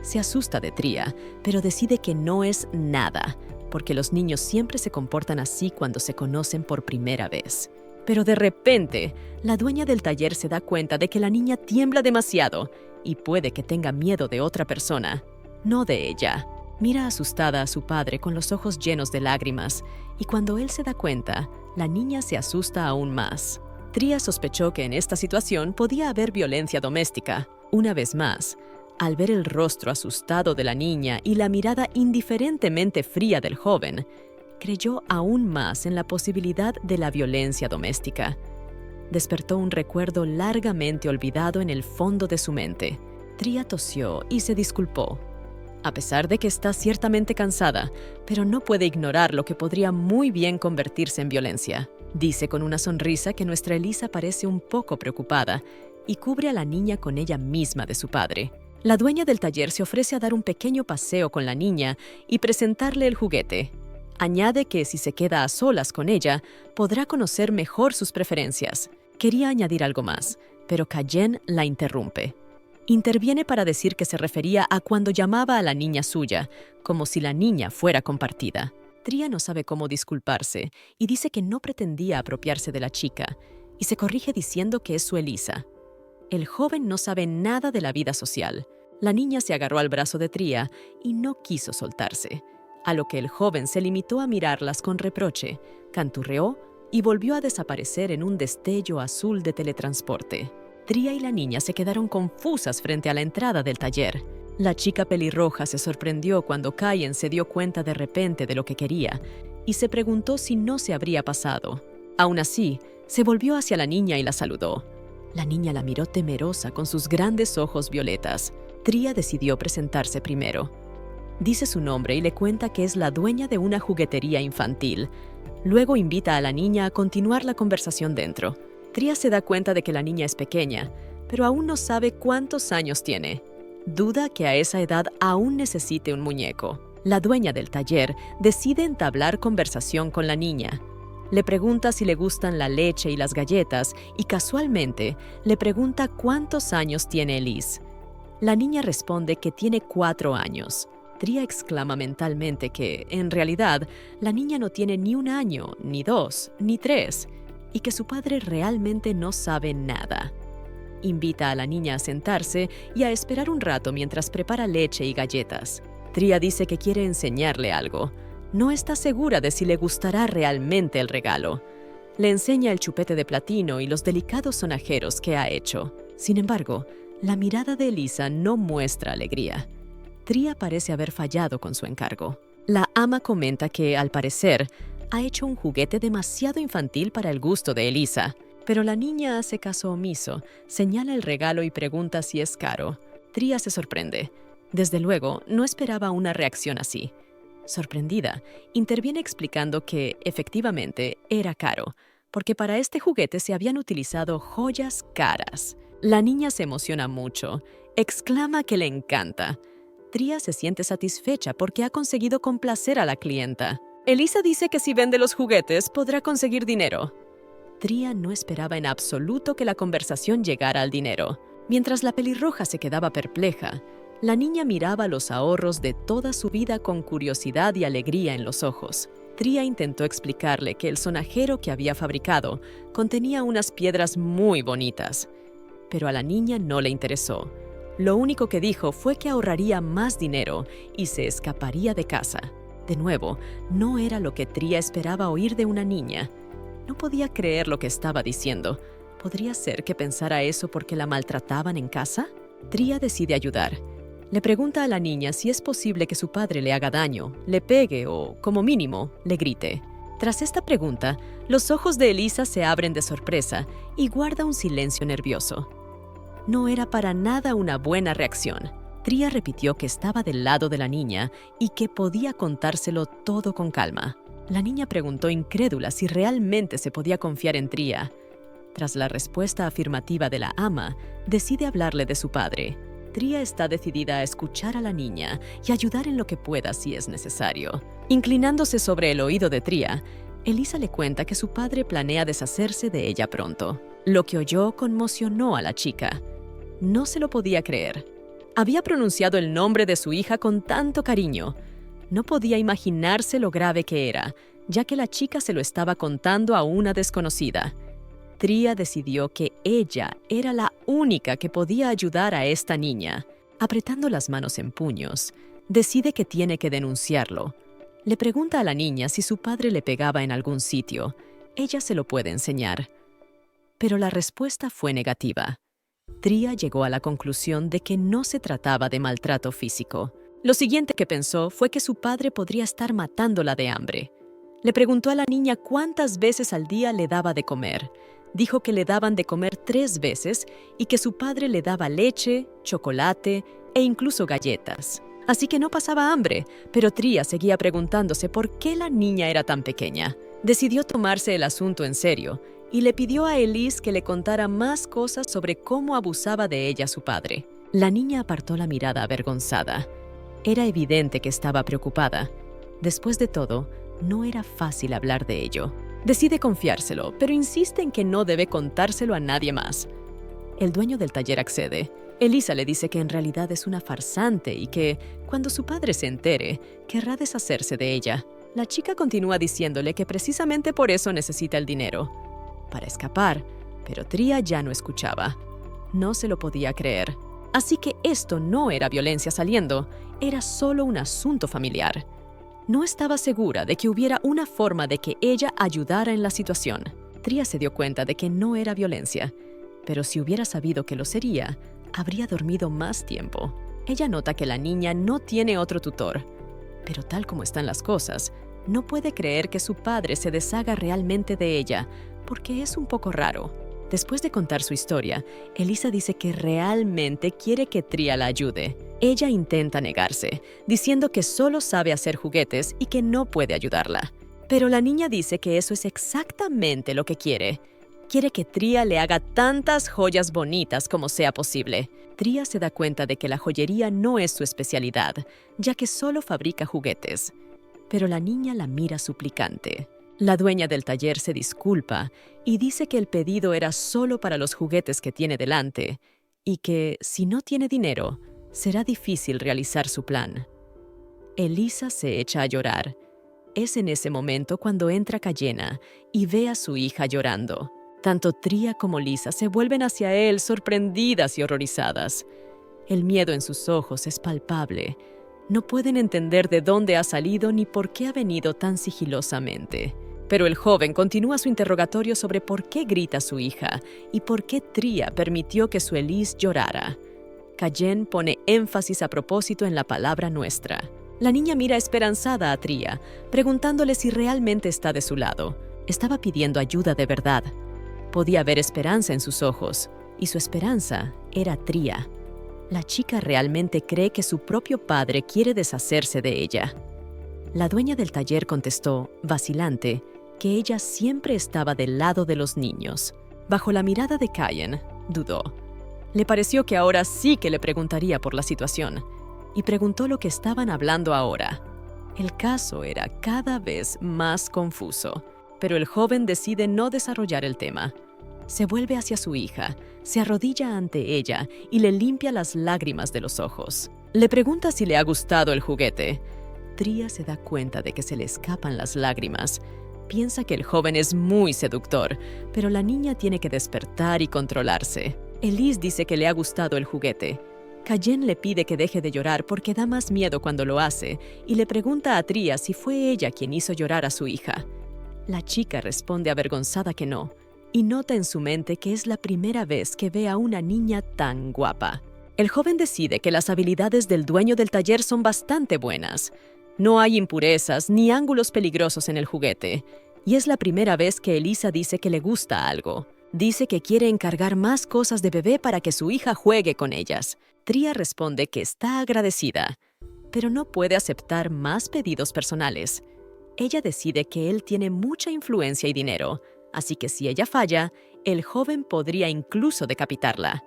Se asusta de Tria, pero decide que no es nada, porque los niños siempre se comportan así cuando se conocen por primera vez. Pero de repente, la dueña del taller se da cuenta de que la niña tiembla demasiado y puede que tenga miedo de otra persona, no de ella. Mira asustada a su padre con los ojos llenos de lágrimas, y cuando él se da cuenta, la niña se asusta aún más. Tria sospechó que en esta situación podía haber violencia doméstica. Una vez más, al ver el rostro asustado de la niña y la mirada indiferentemente fría del joven, creyó aún más en la posibilidad de la violencia doméstica. Despertó un recuerdo largamente olvidado en el fondo de su mente. Tria tosió y se disculpó. A pesar de que está ciertamente cansada, pero no puede ignorar lo que podría muy bien convertirse en violencia. Dice con una sonrisa que nuestra Elisa parece un poco preocupada y cubre a la niña con ella misma de su padre. La dueña del taller se ofrece a dar un pequeño paseo con la niña y presentarle el juguete. Añade que si se queda a solas con ella, podrá conocer mejor sus preferencias. Quería añadir algo más, pero Cayenne la interrumpe. Interviene para decir que se refería a cuando llamaba a la niña suya, como si la niña fuera compartida. Tria no sabe cómo disculparse y dice que no pretendía apropiarse de la chica, y se corrige diciendo que es su Elisa. El joven no sabe nada de la vida social. La niña se agarró al brazo de Tria y no quiso soltarse, a lo que el joven se limitó a mirarlas con reproche, canturreó y volvió a desaparecer en un destello azul de teletransporte. Tria y la niña se quedaron confusas frente a la entrada del taller. La chica pelirroja se sorprendió cuando Cayenne se dio cuenta de repente de lo que quería y se preguntó si no se habría pasado. Aún así, se volvió hacia la niña y la saludó. La niña la miró temerosa con sus grandes ojos violetas. Tria decidió presentarse primero. Dice su nombre y le cuenta que es la dueña de una juguetería infantil. Luego invita a la niña a continuar la conversación dentro. Tria se da cuenta de que la niña es pequeña, pero aún no sabe cuántos años tiene. Duda que a esa edad aún necesite un muñeco. La dueña del taller decide entablar conversación con la niña. Le pregunta si le gustan la leche y las galletas y casualmente le pregunta cuántos años tiene Elise. La niña responde que tiene 4 años. Tria exclama mentalmente que, en realidad, la niña no tiene ni 1 año, ni 2, ni 3, y que su padre realmente no sabe nada. Invita a la niña a sentarse y a esperar un rato mientras prepara leche y galletas. Tria dice que quiere enseñarle algo. No está segura de si le gustará realmente el regalo. Le enseña el chupete de platino y los delicados sonajeros que ha hecho. Sin embargo, la mirada de Elisa no muestra alegría. Tria parece haber fallado con su encargo. La ama comenta que, al parecer, ha hecho un juguete demasiado infantil para el gusto de Elisa. Pero la niña hace caso omiso, señala el regalo y pregunta si es caro. Tria se sorprende. Desde luego, no esperaba una reacción así. Sorprendida, interviene explicando que, efectivamente, era caro, porque para este juguete se habían utilizado joyas caras. La niña se emociona mucho, exclama que le encanta. Tria se siente satisfecha porque ha conseguido complacer a la clienta. Elisa dice que si vende los juguetes podrá conseguir dinero. Tria no esperaba en absoluto que la conversación llegara al dinero. Mientras la pelirroja se quedaba perpleja, la niña miraba los ahorros de toda su vida con curiosidad y alegría en los ojos. Tria intentó explicarle que el sonajero que había fabricado contenía unas piedras muy bonitas, pero a la niña no le interesó. Lo único que dijo fue que ahorraría más dinero y se escaparía de casa. De nuevo, no era lo que Tria esperaba oír de una niña. No podía creer lo que estaba diciendo. ¿Podría ser que pensara eso porque la maltrataban en casa? Tria decide ayudar. Le pregunta a la niña si es posible que su padre le haga daño, le pegue o, como mínimo, le grite. Tras esta pregunta, los ojos de Elisa se abren de sorpresa y guarda un silencio nervioso. No era para nada una buena reacción. Tria repitió que estaba del lado de la niña y que podía contárselo todo con calma. La niña preguntó incrédula si realmente se podía confiar en Tria. Tras la respuesta afirmativa de la ama, decide hablarle de su padre. Tria está decidida a escuchar a la niña y ayudar en lo que pueda si es necesario. Inclinándose sobre el oído de Tria, Elisa le cuenta que su padre planea deshacerse de ella pronto. Lo que oyó conmocionó a la chica. No se lo podía creer. Había pronunciado el nombre de su hija con tanto cariño. No podía imaginarse lo grave que era, ya que la chica se lo estaba contando a una desconocida. Tria decidió que ella era la única que podía ayudar a esta niña. Apretando las manos en puños, decide que tiene que denunciarlo. Le pregunta a la niña si su padre le pegaba en algún sitio. Ella se lo puede enseñar. Pero la respuesta fue negativa. Tria llegó a la conclusión de que no se trataba de maltrato físico. Lo siguiente que pensó fue que su padre podría estar matándola de hambre. Le preguntó a la niña cuántas veces al día le daba de comer. Dijo que le daban de comer 3 veces y que su padre le daba leche, chocolate e incluso galletas. Así que no pasaba hambre, pero Tria seguía preguntándose por qué la niña era tan pequeña. Decidió tomarse el asunto en serio y le pidió a Elise que le contara más cosas sobre cómo abusaba de ella su padre. La niña apartó la mirada avergonzada. Era evidente que estaba preocupada. Después de todo, no era fácil hablar de ello. Decide confiárselo, pero insiste en que no debe contárselo a nadie más. El dueño del taller accede. Elisa le dice que en realidad es una farsante y que, cuando su padre se entere, querrá deshacerse de ella. La chica continúa diciéndole que precisamente por eso necesita el dinero, para escapar, pero Tria ya no escuchaba. No se lo podía creer. Así que esto no era violencia saliendo, era solo un asunto familiar. No estaba segura de que hubiera una forma de que ella ayudara en la situación. Tria se dio cuenta de que no era violencia, pero si hubiera sabido que lo sería, habría dormido más tiempo. Ella nota que la niña no tiene otro tutor, pero tal como están las cosas, no puede creer que su padre se deshaga realmente de ella, porque es un poco raro. Después de contar su historia, Elisa dice que realmente quiere que Tria la ayude. Ella intenta negarse, diciendo que solo sabe hacer juguetes y que no puede ayudarla. Pero la niña dice que eso es exactamente lo que quiere. Quiere que Tria le haga tantas joyas bonitas como sea posible. Tria se da cuenta de que la joyería no es su especialidad, ya que solo fabrica juguetes. Pero la niña la mira suplicante. La dueña del taller se disculpa y dice que el pedido era solo para los juguetes que tiene delante y que, si no tiene dinero, será difícil realizar su plan. Elisa se echa a llorar. Es en ese momento cuando entra Cayena y ve a su hija llorando. Tanto Tria como Lisa se vuelven hacia él sorprendidas y horrorizadas. El miedo en sus ojos es palpable. No pueden entender de dónde ha salido ni por qué ha venido tan sigilosamente. Pero el joven continúa su interrogatorio sobre por qué grita su hija y por qué Tria permitió que su Elise llorara. Cayen pone énfasis a propósito en la palabra nuestra. La niña mira esperanzada a Tria, preguntándole si realmente está de su lado. Estaba pidiendo ayuda de verdad. Podía ver esperanza en sus ojos, y su esperanza era Tria. La chica realmente cree que su propio padre quiere deshacerse de ella. La dueña del taller contestó, vacilante, que ella siempre estaba del lado de los niños. Bajo la mirada de Cayen, dudó. Le pareció que ahora sí que le preguntaría por la situación, y preguntó lo que estaban hablando ahora. El caso era cada vez más confuso, pero el joven decide no desarrollar el tema. Se vuelve hacia su hija, se arrodilla ante ella y le limpia las lágrimas de los ojos. Le pregunta si le ha gustado el juguete. Tria se da cuenta de que se le escapan las lágrimas. Piensa que el joven es muy seductor, pero la niña tiene que despertar y controlarse. Elise dice que le ha gustado el juguete. Cayen le pide que deje de llorar porque da más miedo cuando lo hace y le pregunta a Tria si fue ella quien hizo llorar a su hija. La chica responde avergonzada que no, y nota en su mente que es la primera vez que ve a una niña tan guapa. El joven decide que las habilidades del dueño del taller son bastante buenas. No hay impurezas ni ángulos peligrosos en el juguete, y es la primera vez que Elisa dice que le gusta algo. Dice que quiere encargar más cosas de bebé para que su hija juegue con ellas. Tria responde que está agradecida, pero no puede aceptar más pedidos personales. Ella decide que él tiene mucha influencia y dinero, así que si ella falla, el joven podría incluso decapitarla.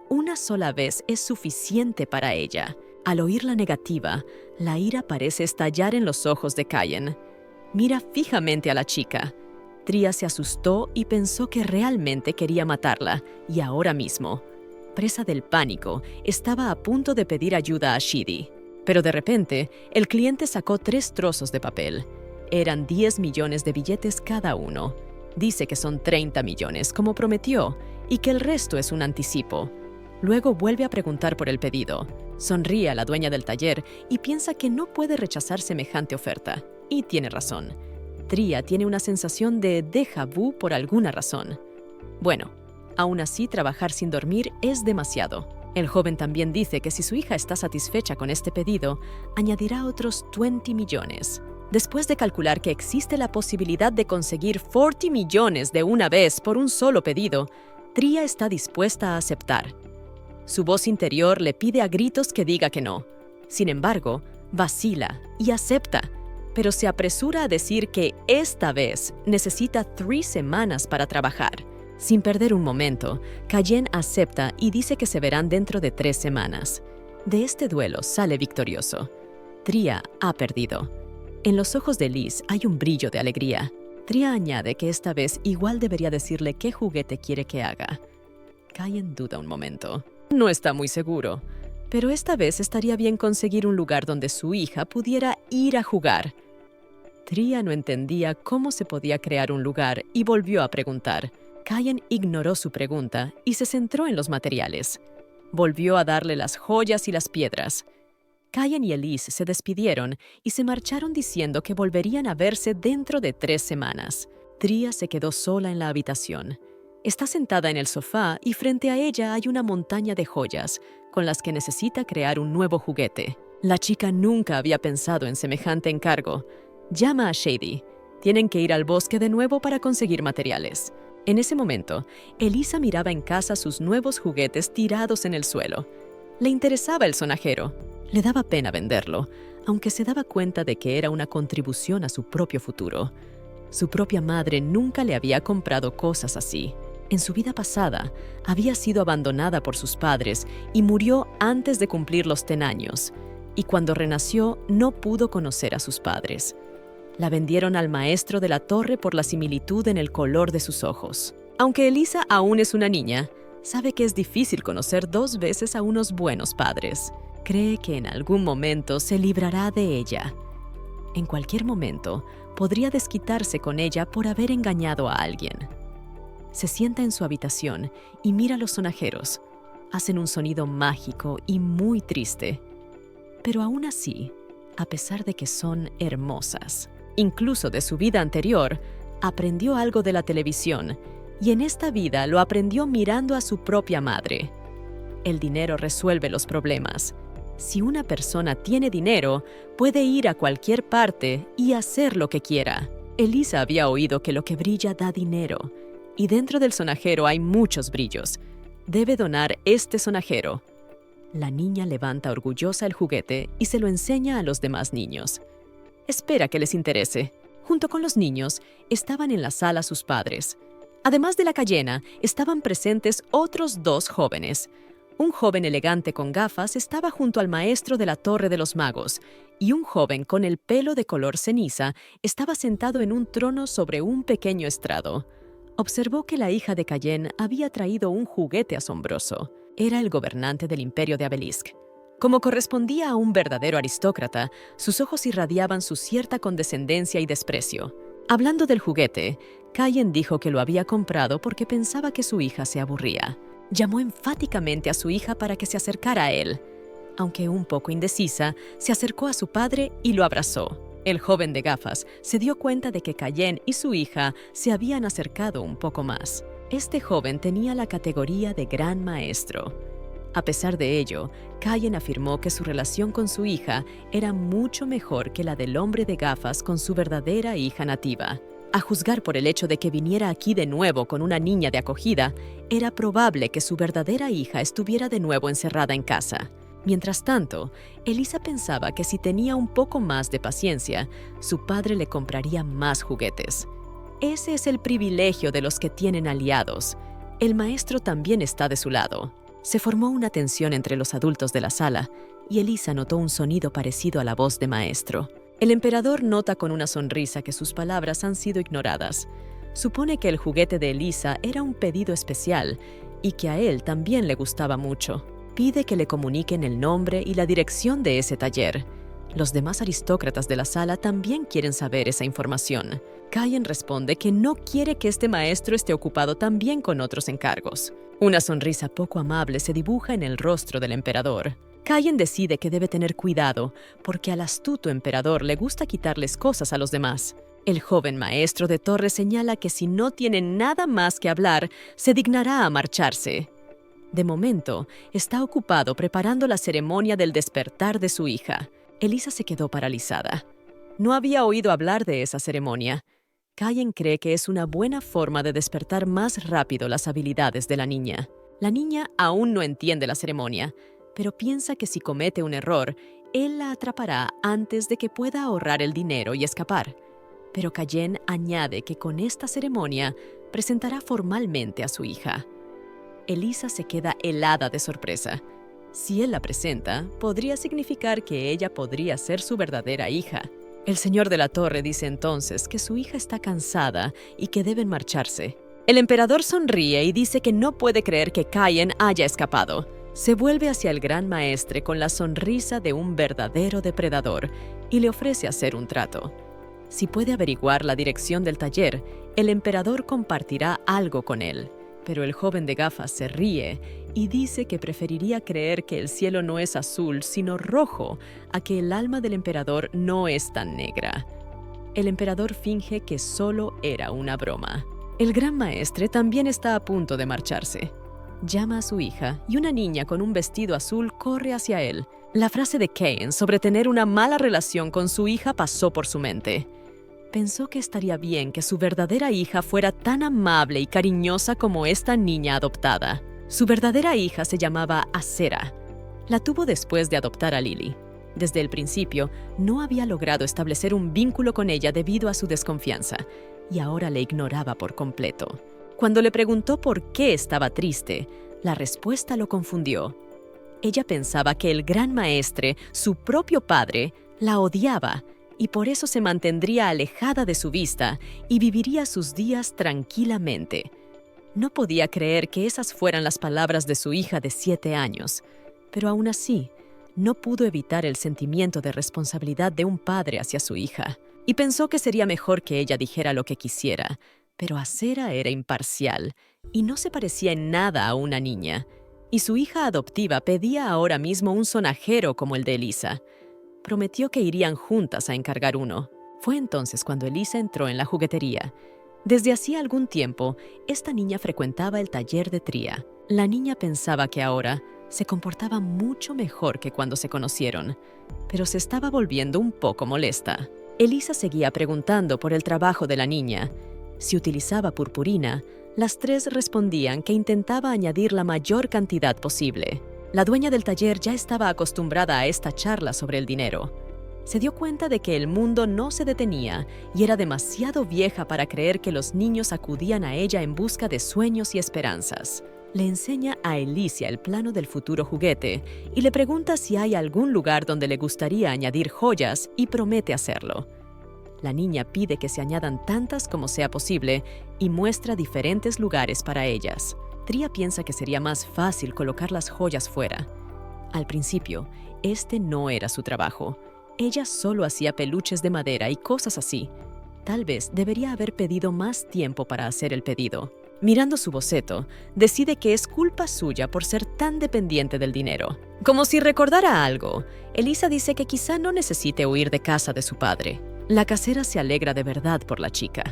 Una sola vez es suficiente para ella. Al oír la negativa, la ira parece estallar en los ojos de Cayen. Mira fijamente a la chica. Tria se asustó y pensó que realmente quería matarla, y ahora mismo. Presa del pánico, estaba a punto de pedir ayuda a Shidi. Pero de repente, el cliente sacó 3 trozos de papel. Eran 10 millones de billetes cada uno. Dice que son 30 millones, como prometió, y que el resto es un anticipo. Luego vuelve a preguntar por el pedido. Sonríe a la dueña del taller y piensa que no puede rechazar semejante oferta. Y tiene razón. Tria tiene una sensación de déjà vu por alguna razón. Bueno, aún así trabajar sin dormir es demasiado. El joven también dice que si su hija está satisfecha con este pedido, añadirá otros 20 millones. Después de calcular que existe la posibilidad de conseguir 40 millones de una vez por un solo pedido, Tria está dispuesta a aceptar. Su voz interior le pide a gritos que diga que no. Sin embargo, vacila y acepta, pero se apresura a decir que esta vez necesita 3 semanas para trabajar. Sin perder un momento, Cayen acepta y dice que se verán dentro de 3 semanas. De este duelo sale victorioso. Tria ha perdido. En los ojos de Liz hay un brillo de alegría. Tria añade que esta vez igual debería decirle qué juguete quiere que haga. Cayen duda un momento. No está muy seguro, pero esta vez estaría bien conseguir un lugar donde su hija pudiera ir a jugar. Tria no entendía cómo se podía crear un lugar y volvió a preguntar. Cayen ignoró su pregunta y se centró en los materiales. Volvió a darle las joyas y las piedras. Cayen y Elise se despidieron y se marcharon diciendo que volverían a verse dentro de 3 semanas. Tria se quedó sola en la habitación. Está sentada en el sofá y frente a ella hay una montaña de joyas con las que necesita crear un nuevo juguete. La chica nunca había pensado en semejante encargo. Llama a Shady. Tienen que ir al bosque de nuevo para conseguir materiales. En ese momento, Elisa miraba en casa sus nuevos juguetes tirados en el suelo. Le interesaba el sonajero. Le daba pena venderlo, aunque se daba cuenta de que era una contribución a su propio futuro. Su propia madre nunca le había comprado cosas así. En su vida pasada, había sido abandonada por sus padres y murió antes de cumplir los 10 años. Y cuando renació, no pudo conocer a sus padres. La vendieron al maestro de la torre por la similitud en el color de sus ojos. Aunque Elisa aún es una niña, sabe que es difícil conocer 2 veces a unos buenos padres. Cree que en algún momento se librará de ella. En cualquier momento, podría desquitarse con ella por haber engañado a alguien. Se sienta en su habitación y mira a los sonajeros. Hacen un sonido mágico y muy triste. Pero aún así, a pesar de que son hermosas, incluso de su vida anterior, aprendió algo de la televisión y en esta vida lo aprendió mirando a su propia madre. El dinero resuelve los problemas. Si una persona tiene dinero, puede ir a cualquier parte y hacer lo que quiera. Elisa había oído que lo que brilla da dinero. Y dentro del sonajero hay muchos brillos. Debe donar este sonajero. La niña levanta orgullosa el juguete y se lo enseña a los demás niños. Espera que les interese. Junto con los niños, estaban en la sala sus padres. Además de la Cayena, estaban presentes otros 2 jóvenes. Un joven elegante con gafas estaba junto al maestro de la Torre de los Magos, y un joven con el pelo de color ceniza estaba sentado en un trono sobre un pequeño estrado. Observó que la hija de Cayen había traído un juguete asombroso. Era el gobernante del imperio de Abelisk. Como correspondía a un verdadero aristócrata, sus ojos irradiaban su cierta condescendencia y desprecio. Hablando del juguete, Cayen dijo que lo había comprado porque pensaba que su hija se aburría. Llamó enfáticamente a su hija para que se acercara a él. Aunque un poco indecisa, se acercó a su padre y lo abrazó. El joven de gafas se dio cuenta de que Cayen y su hija se habían acercado un poco más. Este joven tenía la categoría de gran maestro. A pesar de ello, Cayen afirmó que su relación con su hija era mucho mejor que la del hombre de gafas con su verdadera hija nativa. A juzgar por el hecho de que viniera aquí de nuevo con una niña de acogida, era probable que su verdadera hija estuviera de nuevo encerrada en casa. Mientras tanto, Elisa pensaba que si tenía un poco más de paciencia, su padre le compraría más juguetes. Ese es el privilegio de los que tienen aliados. El maestro también está de su lado. Se formó una tensión entre los adultos de la sala y Elisa notó un sonido parecido a la voz de maestro. El emperador nota con una sonrisa que sus palabras han sido ignoradas. Supone que el juguete de Elisa era un pedido especial y que a él también le gustaba mucho. Pide que le comuniquen el nombre y la dirección de ese taller. Los demás aristócratas de la sala también quieren saber esa información. Cayen responde que no quiere que este maestro esté ocupado también con otros encargos. Una sonrisa poco amable se dibuja en el rostro del emperador. Cayen decide que debe tener cuidado porque al astuto emperador le gusta quitarles cosas a los demás. El joven maestro de torre señala que si no tiene nada más que hablar, se dignará a marcharse. De momento, está ocupado preparando la ceremonia del despertar de su hija. Elisa se quedó paralizada. No había oído hablar de esa ceremonia. Cayen cree que es una buena forma de despertar más rápido las habilidades de la niña. La niña aún no entiende la ceremonia, pero piensa que si comete un error, él la atrapará antes de que pueda ahorrar el dinero y escapar. Pero Cayen añade que con esta ceremonia presentará formalmente a su hija. Elisa se queda helada de sorpresa. Si él la presenta, podría significar que ella podría ser su verdadera hija. El señor de la torre dice entonces que su hija está cansada y que deben marcharse. El emperador sonríe y dice que no puede creer que Cayen haya escapado. Se vuelve hacia el gran maestre con la sonrisa de un verdadero depredador y le ofrece hacer un trato. Si puede averiguar la dirección del taller, el emperador compartirá algo con él. Pero el joven de gafas se ríe y dice que preferiría creer que el cielo no es azul, sino rojo, a que el alma del emperador no es tan negra. El emperador finge que solo era una broma. El gran maestre también está a punto de marcharse. Llama a su hija y una niña con un vestido azul corre hacia él. La frase de Cayen sobre tener una mala relación con su hija pasó por su mente. Pensó que estaría bien que su verdadera hija fuera tan amable y cariñosa como esta niña adoptada. Su verdadera hija se llamaba Acera. La tuvo después de adoptar a Lily. Desde el principio, no había logrado establecer un vínculo con ella debido a su desconfianza, y ahora le ignoraba por completo. Cuando le preguntó por qué estaba triste, la respuesta lo confundió. Ella pensaba que el gran maestre, su propio padre, la odiaba y por eso se mantendría alejada de su vista y viviría sus días tranquilamente. No podía creer que esas fueran las palabras de su hija de 7 años, pero aún así, no pudo evitar el sentimiento de responsabilidad de un padre hacia su hija, y pensó que sería mejor que ella dijera lo que quisiera, pero Acera era imparcial y no se parecía en nada a una niña, y su hija adoptiva pedía ahora mismo un sonajero como el de Elisa. Prometió que irían juntas a encargar uno. Fue entonces cuando Elisa entró en la juguetería. Desde hacía algún tiempo, esta niña frecuentaba el taller de Tría. La niña pensaba que ahora se comportaba mucho mejor que cuando se conocieron, pero se estaba volviendo un poco molesta. Elisa seguía preguntando por el trabajo de la niña. Si utilizaba purpurina, las tres respondían que intentaba añadir la mayor cantidad posible. La dueña del taller ya estaba acostumbrada a esta charla sobre el dinero. Se dio cuenta de que el mundo no se detenía y era demasiado vieja para creer que los niños acudían a ella en busca de sueños y esperanzas. Le enseña a Elisa el plano del futuro juguete y le pregunta si hay algún lugar donde le gustaría añadir joyas y promete hacerlo. La niña pide que se añadan tantas como sea posible y muestra diferentes lugares para ellas. Tría piensa que sería más fácil colocar las joyas fuera. Al principio, este no era su trabajo. Ella solo hacía peluches de madera y cosas así. Tal vez debería haber pedido más tiempo para hacer el pedido. Mirando su boceto, decide que es culpa suya por ser tan dependiente del dinero. Como si recordara algo, Elisa dice que quizá no necesite huir de casa de su padre. La casera se alegra de verdad por la chica.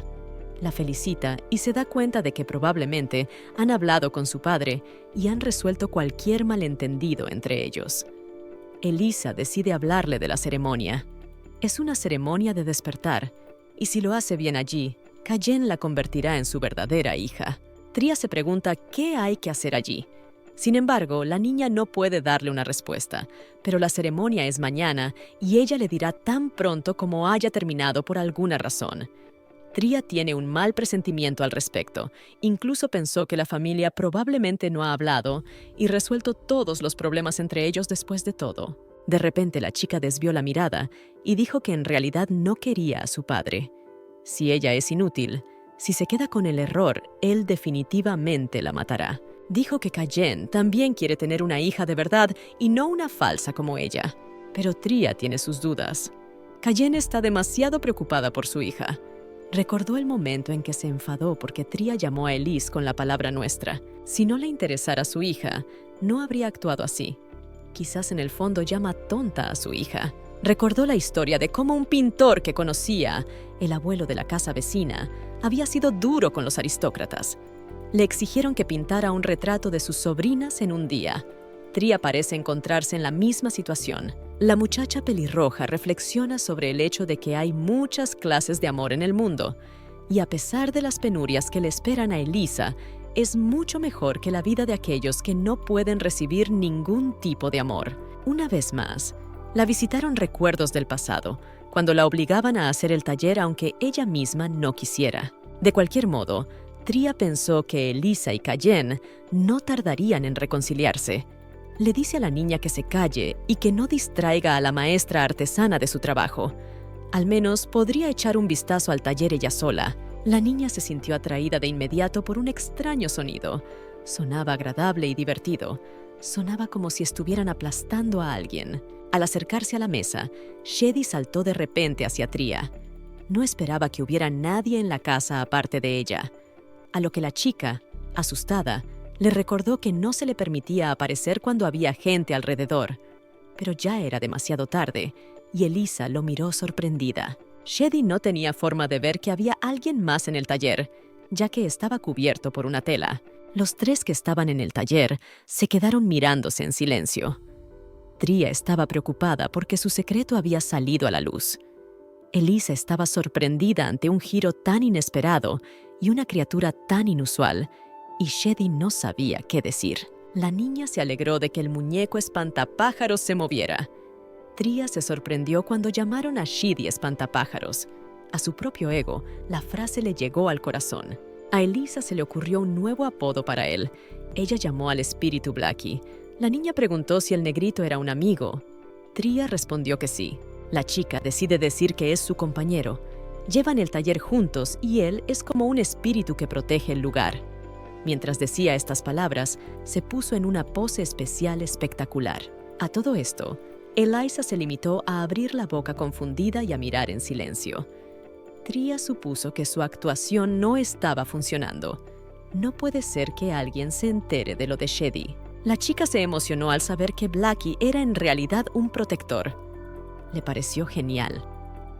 La felicita y se da cuenta de que probablemente han hablado con su padre y han resuelto cualquier malentendido entre ellos. Elisa decide hablarle de la ceremonia. Es una ceremonia de despertar, y si lo hace bien allí, Cayen la convertirá en su verdadera hija. Tría se pregunta qué hay que hacer allí. Sin embargo, la niña no puede darle una respuesta, pero la ceremonia es mañana y ella le dirá tan pronto como haya terminado por alguna razón. Tria tiene un mal presentimiento al respecto. Incluso pensó que la familia probablemente no ha hablado y resuelto todos los problemas entre ellos después de todo. De repente la chica desvió la mirada y dijo que en realidad no quería a su padre. Si ella es inútil, si se queda con el error, él definitivamente la matará. Dijo que Kajen también quiere tener una hija de verdad y no una falsa como ella. Pero Tria tiene sus dudas. Kajen está demasiado preocupada por su hija. Recordó el momento en que se enfadó porque Tria llamó a Elise con la palabra nuestra. Si no le interesara su hija, no habría actuado así. Quizás en el fondo llama tonta a su hija. Recordó la historia de cómo un pintor que conocía, el abuelo de la casa vecina, había sido duro con los aristócratas. Le exigieron que pintara un retrato de sus sobrinas en un día. Tria parece encontrarse en la misma situación. La muchacha pelirroja reflexiona sobre el hecho de que hay muchas clases de amor en el mundo, y a pesar de las penurias que le esperan a Elisa, es mucho mejor que la vida de aquellos que no pueden recibir ningún tipo de amor. Una vez más, la visitaron recuerdos del pasado, cuando la obligaban a hacer el taller aunque ella misma no quisiera. De cualquier modo, Tria pensó que Elisa y Kajen no tardarían en reconciliarse. Le dice a la niña que se calle y que no distraiga a la maestra artesana de su trabajo. Al menos podría echar un vistazo al taller ella sola. La niña se sintió atraída de inmediato por un extraño sonido. Sonaba agradable y divertido. Sonaba como si estuvieran aplastando a alguien. Al acercarse a la mesa, Shedi saltó de repente hacia Tria. No esperaba que hubiera nadie en la casa aparte de ella. A lo que la chica, asustada, le recordó que no se le permitía aparecer cuando había gente alrededor. Pero ya era demasiado tarde, y Elisa lo miró sorprendida. Shedi no tenía forma de ver que había alguien más en el taller, ya que estaba cubierto por una tela. Los tres que estaban en el taller se quedaron mirándose en silencio. Tria estaba preocupada porque su secreto había salido a la luz. Elisa estaba sorprendida ante un giro tan inesperado y una criatura tan inusual, y Shedi no sabía qué decir. La niña se alegró de que el muñeco espantapájaros se moviera. Tria se sorprendió cuando llamaron a Shedi espantapájaros. A su propio ego, la frase le llegó al corazón. A Elisa se le ocurrió un nuevo apodo para él. Ella llamó al espíritu Blackie. La niña preguntó si el negrito era un amigo. Tria respondió que sí. La chica decide decir que es su compañero. Llevan el taller juntos y él es como un espíritu que protege el lugar. Mientras decía estas palabras, se puso en una pose especial espectacular. A todo esto, Elisa se limitó a abrir la boca confundida y a mirar en silencio. Tria supuso que su actuación no estaba funcionando. No puede ser que alguien se entere de lo de Shedi. La chica se emocionó al saber que Blackie era en realidad un protector. Le pareció genial.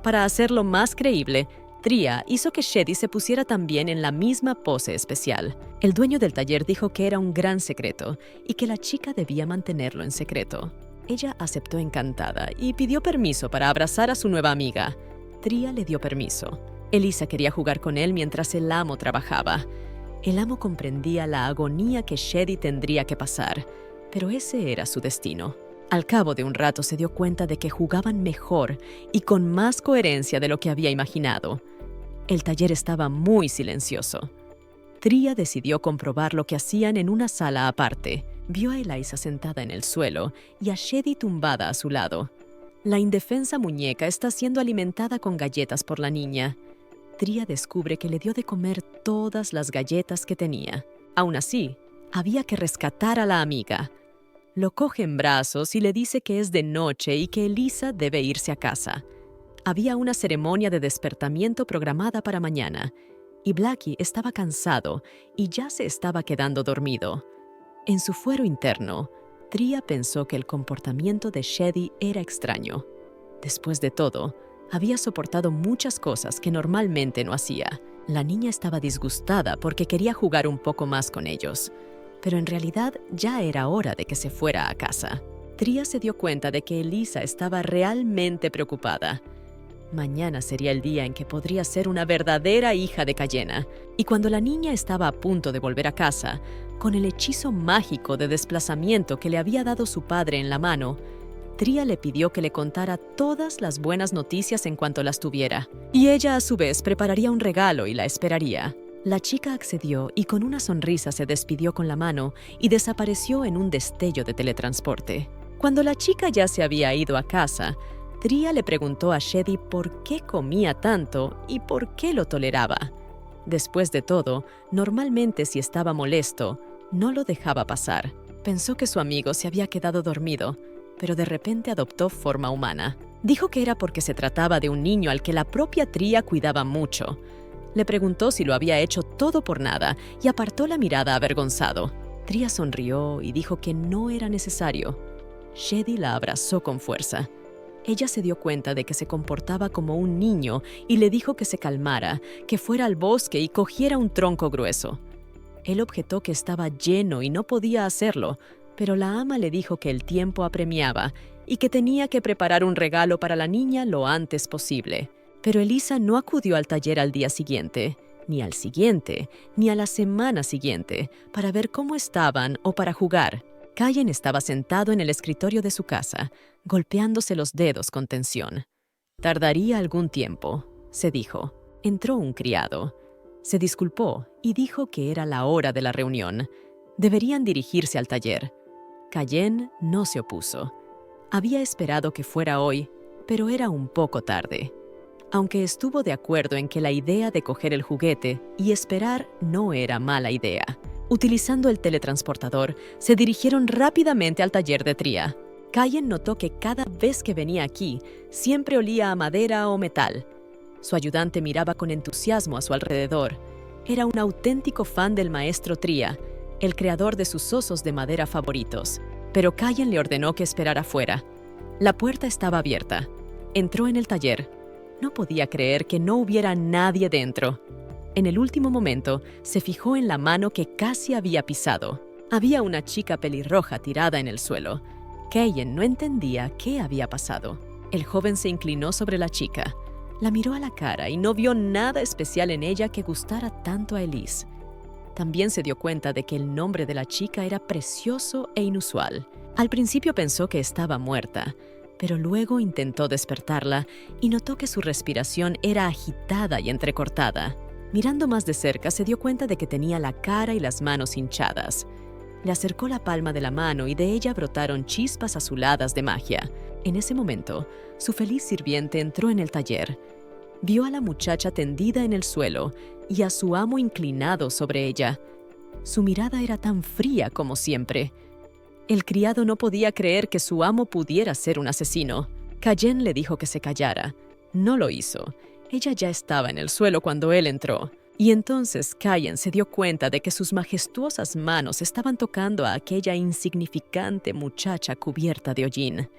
Para hacerlo más creíble, Tria hizo que Shedi se pusiera también en la misma pose especial. El dueño del taller dijo que era un gran secreto y que la chica debía mantenerlo en secreto. Ella aceptó encantada y pidió permiso para abrazar a su nueva amiga. Tria le dio permiso. Elisa quería jugar con él mientras el amo trabajaba. El amo comprendía la agonía que Shedi tendría que pasar, pero ese era su destino. Al cabo de un rato se dio cuenta de que jugaban mejor y con más coherencia de lo que había imaginado. El taller estaba muy silencioso. Tria decidió comprobar lo que hacían en una sala aparte. Vio a Elisa sentada en el suelo y a Shedi tumbada a su lado. La indefensa muñeca está siendo alimentada con galletas por la niña. Tria descubre que le dio de comer todas las galletas que tenía. Aún así, había que rescatar a la amiga. Lo coge en brazos y le dice que es de noche y que Elisa debe irse a casa. Había una ceremonia de despertamiento programada para mañana, y Blackie estaba cansado y ya se estaba quedando dormido. En su fuero interno, Tria pensó que el comportamiento de Shedi era extraño. Después de todo, había soportado muchas cosas que normalmente no hacía. La niña estaba disgustada porque quería jugar un poco más con ellos. Pero en realidad ya era hora de que se fuera a casa. Tria se dio cuenta de que Elisa estaba realmente preocupada. Mañana sería el día en que podría ser una verdadera hija de Cayena. Y cuando la niña estaba a punto de volver a casa, con el hechizo mágico de desplazamiento que le había dado su padre en la mano, Tria le pidió que le contara todas las buenas noticias en cuanto las tuviera, y ella a su vez prepararía un regalo y la esperaría. La chica accedió y con una sonrisa se despidió con la mano y desapareció en un destello de teletransporte. Cuando la chica ya se había ido a casa, Tria le preguntó a Shedi por qué comía tanto y por qué lo toleraba. Después de todo, normalmente si estaba molesto, no lo dejaba pasar. Pensó que su amigo se había quedado dormido, pero de repente adoptó forma humana. Dijo que era porque se trataba de un niño al que la propia Tria cuidaba mucho. Le preguntó si lo había hecho todo por nada y apartó la mirada avergonzado. Tria sonrió y dijo que no era necesario. Shedi la abrazó con fuerza. Ella se dio cuenta de que se comportaba como un niño y le dijo que se calmara, que fuera al bosque y cogiera un tronco grueso. Él objetó que estaba lleno y no podía hacerlo, pero la ama le dijo que el tiempo apremiaba y que tenía que preparar un regalo para la niña lo antes posible. Pero Elisa no acudió al taller al día siguiente, ni al siguiente, ni a la semana siguiente, para ver cómo estaban o para jugar. Cayen estaba sentado en el escritorio de su casa, golpeándose los dedos con tensión. Tardaría algún tiempo, se dijo. Entró un criado. Se disculpó y dijo que era la hora de la reunión. Deberían dirigirse al taller. Cayen no se opuso. Había esperado que fuera hoy, pero era un poco tarde. Aunque estuvo de acuerdo en que la idea de coger el juguete y esperar no era mala idea. Utilizando el teletransportador, se dirigieron rápidamente al taller de Tria. Cayen notó que cada vez que venía aquí, siempre olía a madera o metal. Su ayudante miraba con entusiasmo a su alrededor. Era un auténtico fan del maestro Tria, el creador de sus osos de madera favoritos. Pero Cayen le ordenó que esperara afuera. La puerta estaba abierta. Entró en el taller. No podía creer que no hubiera nadie dentro. En el último momento, se fijó en la mano que casi había pisado. Había una chica pelirroja tirada en el suelo. Cayen no entendía qué había pasado. El joven se inclinó sobre la chica. La miró a la cara y no vio nada especial en ella que gustara tanto a Elise. También se dio cuenta de que el nombre de la chica era precioso e inusual. Al principio pensó que estaba muerta, pero luego intentó despertarla y notó que su respiración era agitada y entrecortada. Mirando más de cerca, se dio cuenta de que tenía la cara y las manos hinchadas. Le acercó la palma de la mano y de ella brotaron chispas azuladas de magia. En ese momento, su feliz sirviente entró en el taller. Vio a la muchacha tendida en el suelo y a su amo inclinado sobre ella. Su mirada era tan fría como siempre. El criado no podía creer que su amo pudiera ser un asesino. Cayen le dijo que se callara. No lo hizo. Ella ya estaba en el suelo cuando él entró. Y entonces Cayen se dio cuenta de que sus majestuosas manos estaban tocando a aquella insignificante muchacha cubierta de hollín.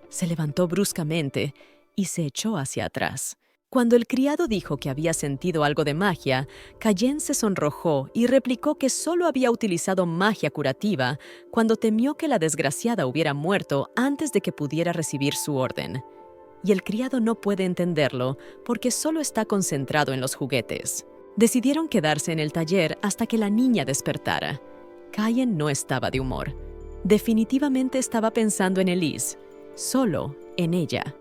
Se levantó bruscamente y se echó hacia atrás. Cuando el criado dijo que había sentido algo de magia, Cayen se sonrojó y replicó que solo había utilizado magia curativa cuando temió que la desgraciada hubiera muerto antes de que pudiera recibir su orden. Y el criado no puede entenderlo porque solo está concentrado en los juguetes. Decidieron quedarse en el taller hasta que la niña despertara. Cayen no estaba de humor. Definitivamente estaba pensando en Elise, solo en ella.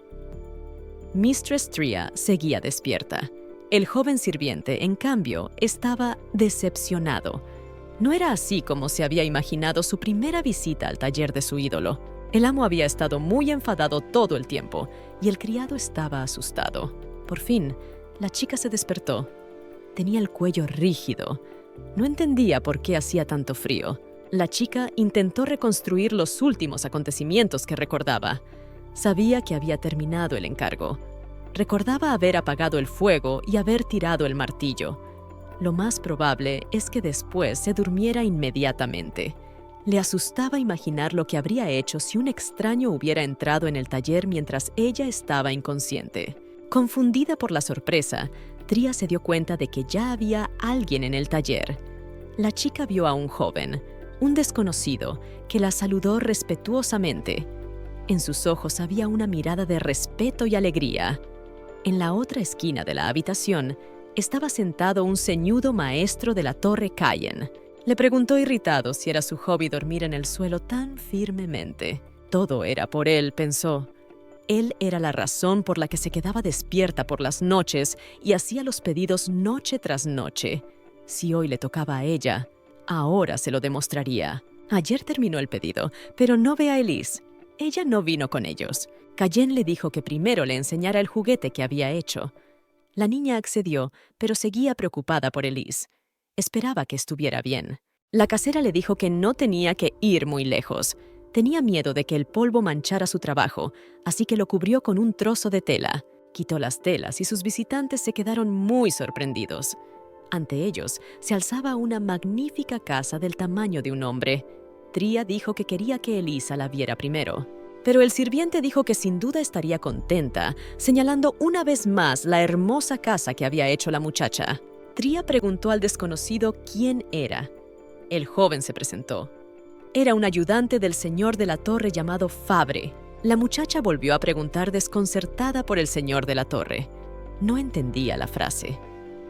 Mistress Tria seguía despierta. El joven sirviente, en cambio, estaba decepcionado. No era así como se había imaginado su primera visita al taller de su ídolo. El amo había estado muy enfadado todo el tiempo y el criado estaba asustado. Por fin, la chica se despertó. Tenía el cuello rígido. No entendía por qué hacía tanto frío. La chica intentó reconstruir los últimos acontecimientos que recordaba. Sabía que había terminado el encargo. Recordaba haber apagado el fuego y haber tirado el martillo. Lo más probable es que después se durmiera inmediatamente. Le asustaba imaginar lo que habría hecho si un extraño hubiera entrado en el taller mientras ella estaba inconsciente. Confundida por la sorpresa, Tria se dio cuenta de que ya había alguien en el taller. La chica vio a un joven, un desconocido, que la saludó respetuosamente. En sus ojos había una mirada de respeto y alegría. En la otra esquina de la habitación estaba sentado un ceñudo maestro de la Torre Cayen. Le preguntó irritado si era su hobby dormir en el suelo tan firmemente. Todo era por él, pensó. Él era la razón por la que se quedaba despierta por las noches y hacía los pedidos noche tras noche. Si hoy le tocaba a ella, ahora se lo demostraría. Ayer terminó el pedido, pero no ve a Elise. Ella no vino con ellos. Cayen le dijo que primero le enseñara el juguete que había hecho. La niña accedió, pero seguía preocupada por Elise. Esperaba que estuviera bien. La casera le dijo que no tenía que ir muy lejos. Tenía miedo de que el polvo manchara su trabajo, así que lo cubrió con un trozo de tela. Quitó las telas y sus visitantes se quedaron muy sorprendidos. Ante ellos se alzaba una magnífica casa del tamaño de un hombre. Tria dijo que quería que Elisa la viera primero. Pero el sirviente dijo que sin duda estaría contenta, señalando una vez más la hermosa casa que había hecho la muchacha. Tria preguntó al desconocido quién era. El joven se presentó. Era un ayudante del señor de la torre llamado Fabre. La muchacha volvió a preguntar desconcertada por el señor de la torre. No entendía la frase.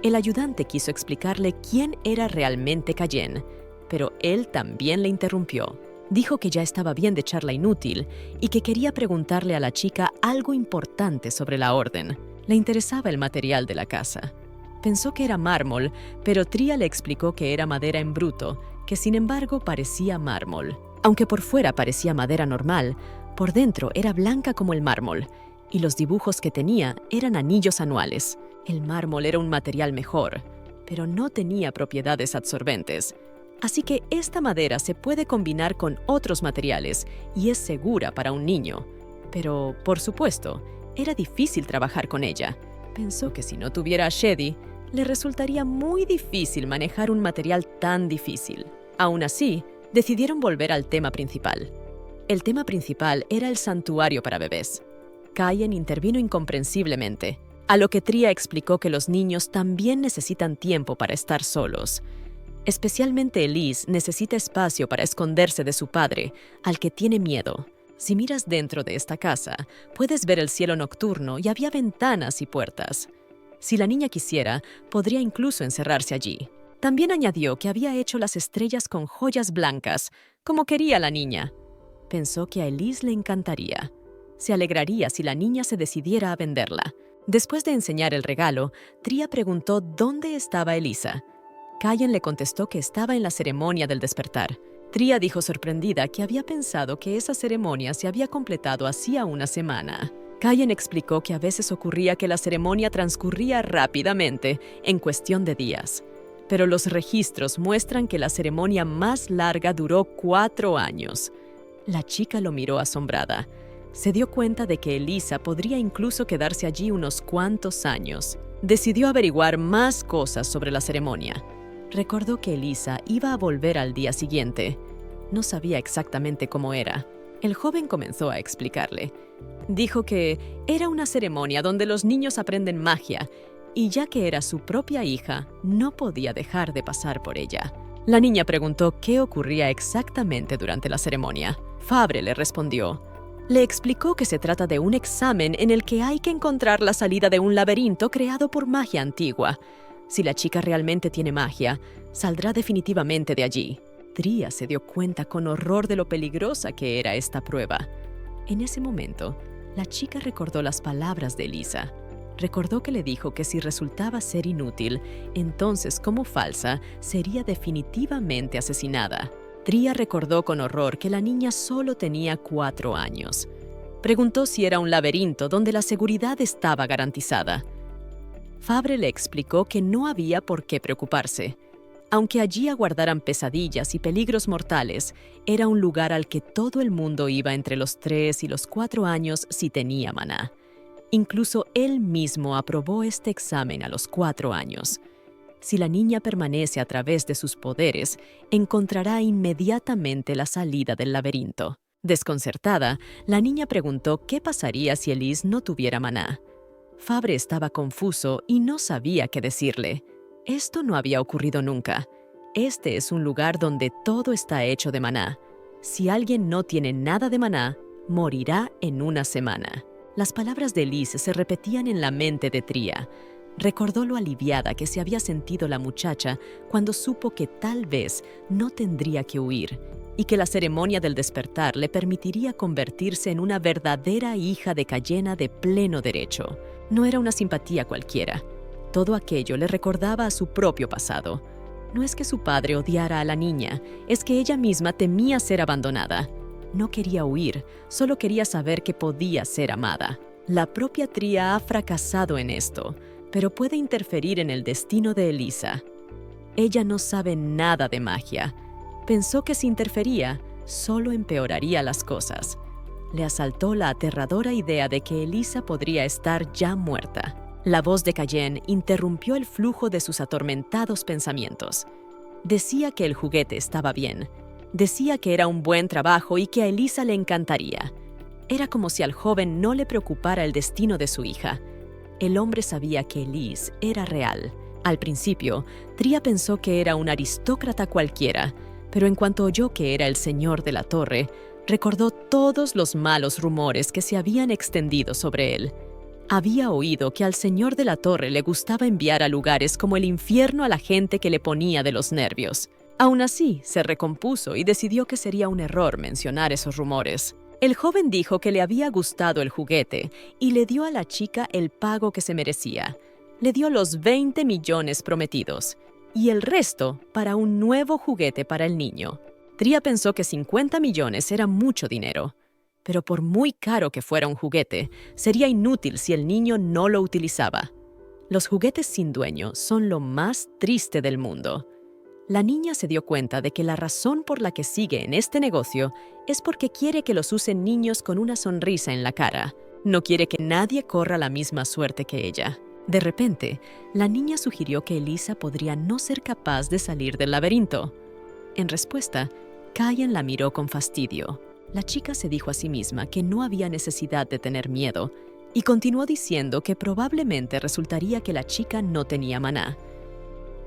El ayudante quiso explicarle quién era realmente Cayen, pero él también le interrumpió. Dijo que ya estaba bien de charla inútil y que quería preguntarle a la chica algo importante sobre la orden. Le interesaba el material de la casa. Pensó que era mármol, pero Tria le explicó que era madera en bruto, que sin embargo parecía mármol. Aunque por fuera parecía madera normal, por dentro era blanca como el mármol, y los dibujos que tenía eran anillos anuales. El mármol era un material mejor, pero no tenía propiedades absorbentes. Así que esta madera se puede combinar con otros materiales y es segura para un niño. Pero, por supuesto, era difícil trabajar con ella. Pensó que si no tuviera a Shedi, le resultaría muy difícil manejar un material tan difícil. Aún así, decidieron volver al tema principal. El tema principal era el santuario para bebés. Cayen intervino incomprensiblemente, a lo que Tria explicó que los niños también necesitan tiempo para estar solos. Especialmente Elise necesita espacio para esconderse de su padre, al que tiene miedo. Si miras dentro de esta casa, puedes ver el cielo nocturno y había ventanas y puertas. Si la niña quisiera, podría incluso encerrarse allí. También añadió que había hecho las estrellas con joyas blancas, como quería la niña. Pensó que a Elise le encantaría. Se alegraría si la niña se decidiera a venderla. Después de enseñar el regalo, Tria preguntó dónde estaba Elisa. Cayen le contestó que estaba en la ceremonia del despertar. Tria dijo sorprendida que había pensado que esa ceremonia se había completado hacía una semana. Cayen explicó que a veces ocurría que la ceremonia transcurría rápidamente, en cuestión de días. Pero los registros muestran que la ceremonia más larga duró 4 años. La chica lo miró asombrada. Se dio cuenta de que Elisa podría incluso quedarse allí unos cuantos años. Decidió averiguar más cosas sobre la ceremonia. Recordó que Elisa iba a volver al día siguiente. No sabía exactamente cómo era. El joven comenzó a explicarle. Dijo que era una ceremonia donde los niños aprenden magia, y ya que era su propia hija, no podía dejar de pasar por ella. La niña preguntó qué ocurría exactamente durante la ceremonia. Fabre le respondió. Le explicó que se trata de un examen en el que hay que encontrar la salida de un laberinto creado por magia antigua. Si la chica realmente tiene magia, saldrá definitivamente de allí. Tria se dio cuenta con horror de lo peligrosa que era esta prueba. En ese momento, la chica recordó las palabras de Elisa. Recordó que le dijo que si resultaba ser inútil, entonces como falsa, sería definitivamente asesinada. Tria recordó con horror que la niña solo tenía 4 años. Preguntó si era un laberinto donde la seguridad estaba garantizada. Fabre le explicó que no había por qué preocuparse. Aunque allí aguardaran pesadillas y peligros mortales, era un lugar al que todo el mundo iba entre los 3 y los 4 años si tenía maná. Incluso él mismo aprobó este examen a los 4 años. Si la niña permanece a través de sus poderes, encontrará inmediatamente la salida del laberinto. Desconcertada, la niña preguntó qué pasaría si Elise no tuviera maná. Fabre estaba confuso y no sabía qué decirle. Esto no había ocurrido nunca. Este es un lugar donde todo está hecho de maná. Si alguien no tiene nada de maná, morirá en una semana. Las palabras de Elise se repetían en la mente de Tria. Recordó lo aliviada que se había sentido la muchacha cuando supo que tal vez no tendría que huir y que la ceremonia del despertar le permitiría convertirse en una verdadera hija de Cayena de pleno derecho. No era una simpatía cualquiera. Todo aquello le recordaba a su propio pasado. No es que su padre odiara a la niña, es que ella misma temía ser abandonada. No quería huir, solo quería saber que podía ser amada. La propia Tría ha fracasado en esto, pero puede interferir en el destino de Elisa. Ella no sabe nada de magia. Pensó que si interfería, solo empeoraría las cosas. Le asaltó la aterradora idea de que Elisa podría estar ya muerta. La voz de Cayenne interrumpió el flujo de sus atormentados pensamientos. Decía que el juguete estaba bien. Decía que era un buen trabajo y que a Elisa le encantaría. Era como si al joven no le preocupara el destino de su hija. El hombre sabía que Elise era real. Al principio, Tría pensó que era un aristócrata cualquiera, pero en cuanto oyó que era el señor de la torre, recordó todos los malos rumores que se habían extendido sobre él. Había oído que al señor de la torre le gustaba enviar a lugares como el infierno a la gente que le ponía de los nervios. Aún así, se recompuso y decidió que sería un error mencionar esos rumores. El joven dijo que le había gustado el juguete y le dio a la chica el pago que se merecía. Le dio los 20 millones prometidos y el resto para un nuevo juguete para el niño. Tría pensó que 50 millones era mucho dinero, pero por muy caro que fuera un juguete, sería inútil si el niño no lo utilizaba. Los juguetes sin dueño son lo más triste del mundo. La niña se dio cuenta de que la razón por la que sigue en este negocio es porque quiere que los usen niños con una sonrisa en la cara. No quiere que nadie corra la misma suerte que ella. De repente, la niña sugirió que Elisa podría no ser capaz de salir del laberinto. En respuesta, Cayenne la miró con fastidio. La chica se dijo a sí misma que no había necesidad de tener miedo y continuó diciendo que probablemente resultaría que la chica no tenía maná.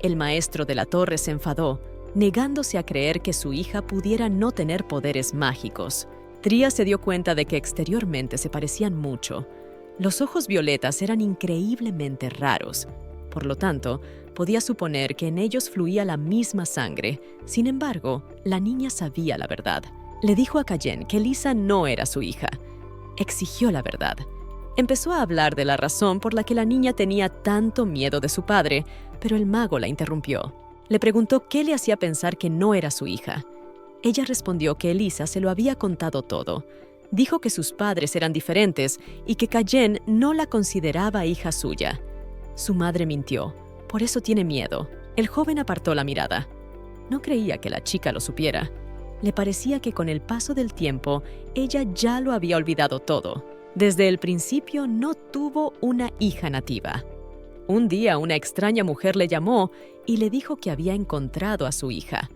El maestro de la torre se enfadó, negándose a creer que su hija pudiera no tener poderes mágicos. Tría se dio cuenta de que exteriormente se parecían mucho. Los ojos violetas eran increíblemente raros. Por lo tanto, podía suponer que en ellos fluía la misma sangre. Sin embargo, la niña sabía la verdad. Le dijo a Cayenne que Elisa no era su hija. Exigió la verdad. Empezó a hablar de la razón por la que la niña tenía tanto miedo de su padre, pero el mago la interrumpió. Le preguntó qué le hacía pensar que no era su hija. Ella respondió que Elisa se lo había contado todo. Dijo que sus padres eran diferentes y que Cayenne no la consideraba hija suya. Su madre mintió, por eso tiene miedo. El joven apartó la mirada. No creía que la chica lo supiera. Le parecía que con el paso del tiempo, ella ya lo había olvidado todo. Desde el principio no tuvo una hija nativa. Un día una extraña mujer le llamó y le dijo que había encontrado a su hija.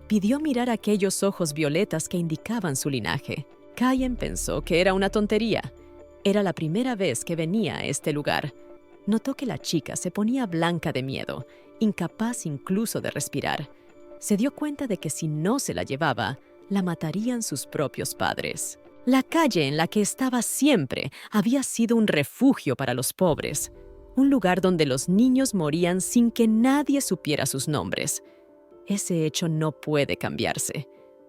Pidió mirar aquellos ojos violetas que indicaban su linaje. Cayenne pensó que era una tontería. Era la primera vez que venía a este lugar. Notó que la chica se ponía blanca de miedo, incapaz incluso de respirar. Se dio cuenta de que si no se la llevaba, la matarían sus propios padres. La calle en la que estaba siempre había sido un refugio para los pobres, un lugar donde los niños morían sin que nadie supiera sus nombres. Ese hecho no puede cambiarse.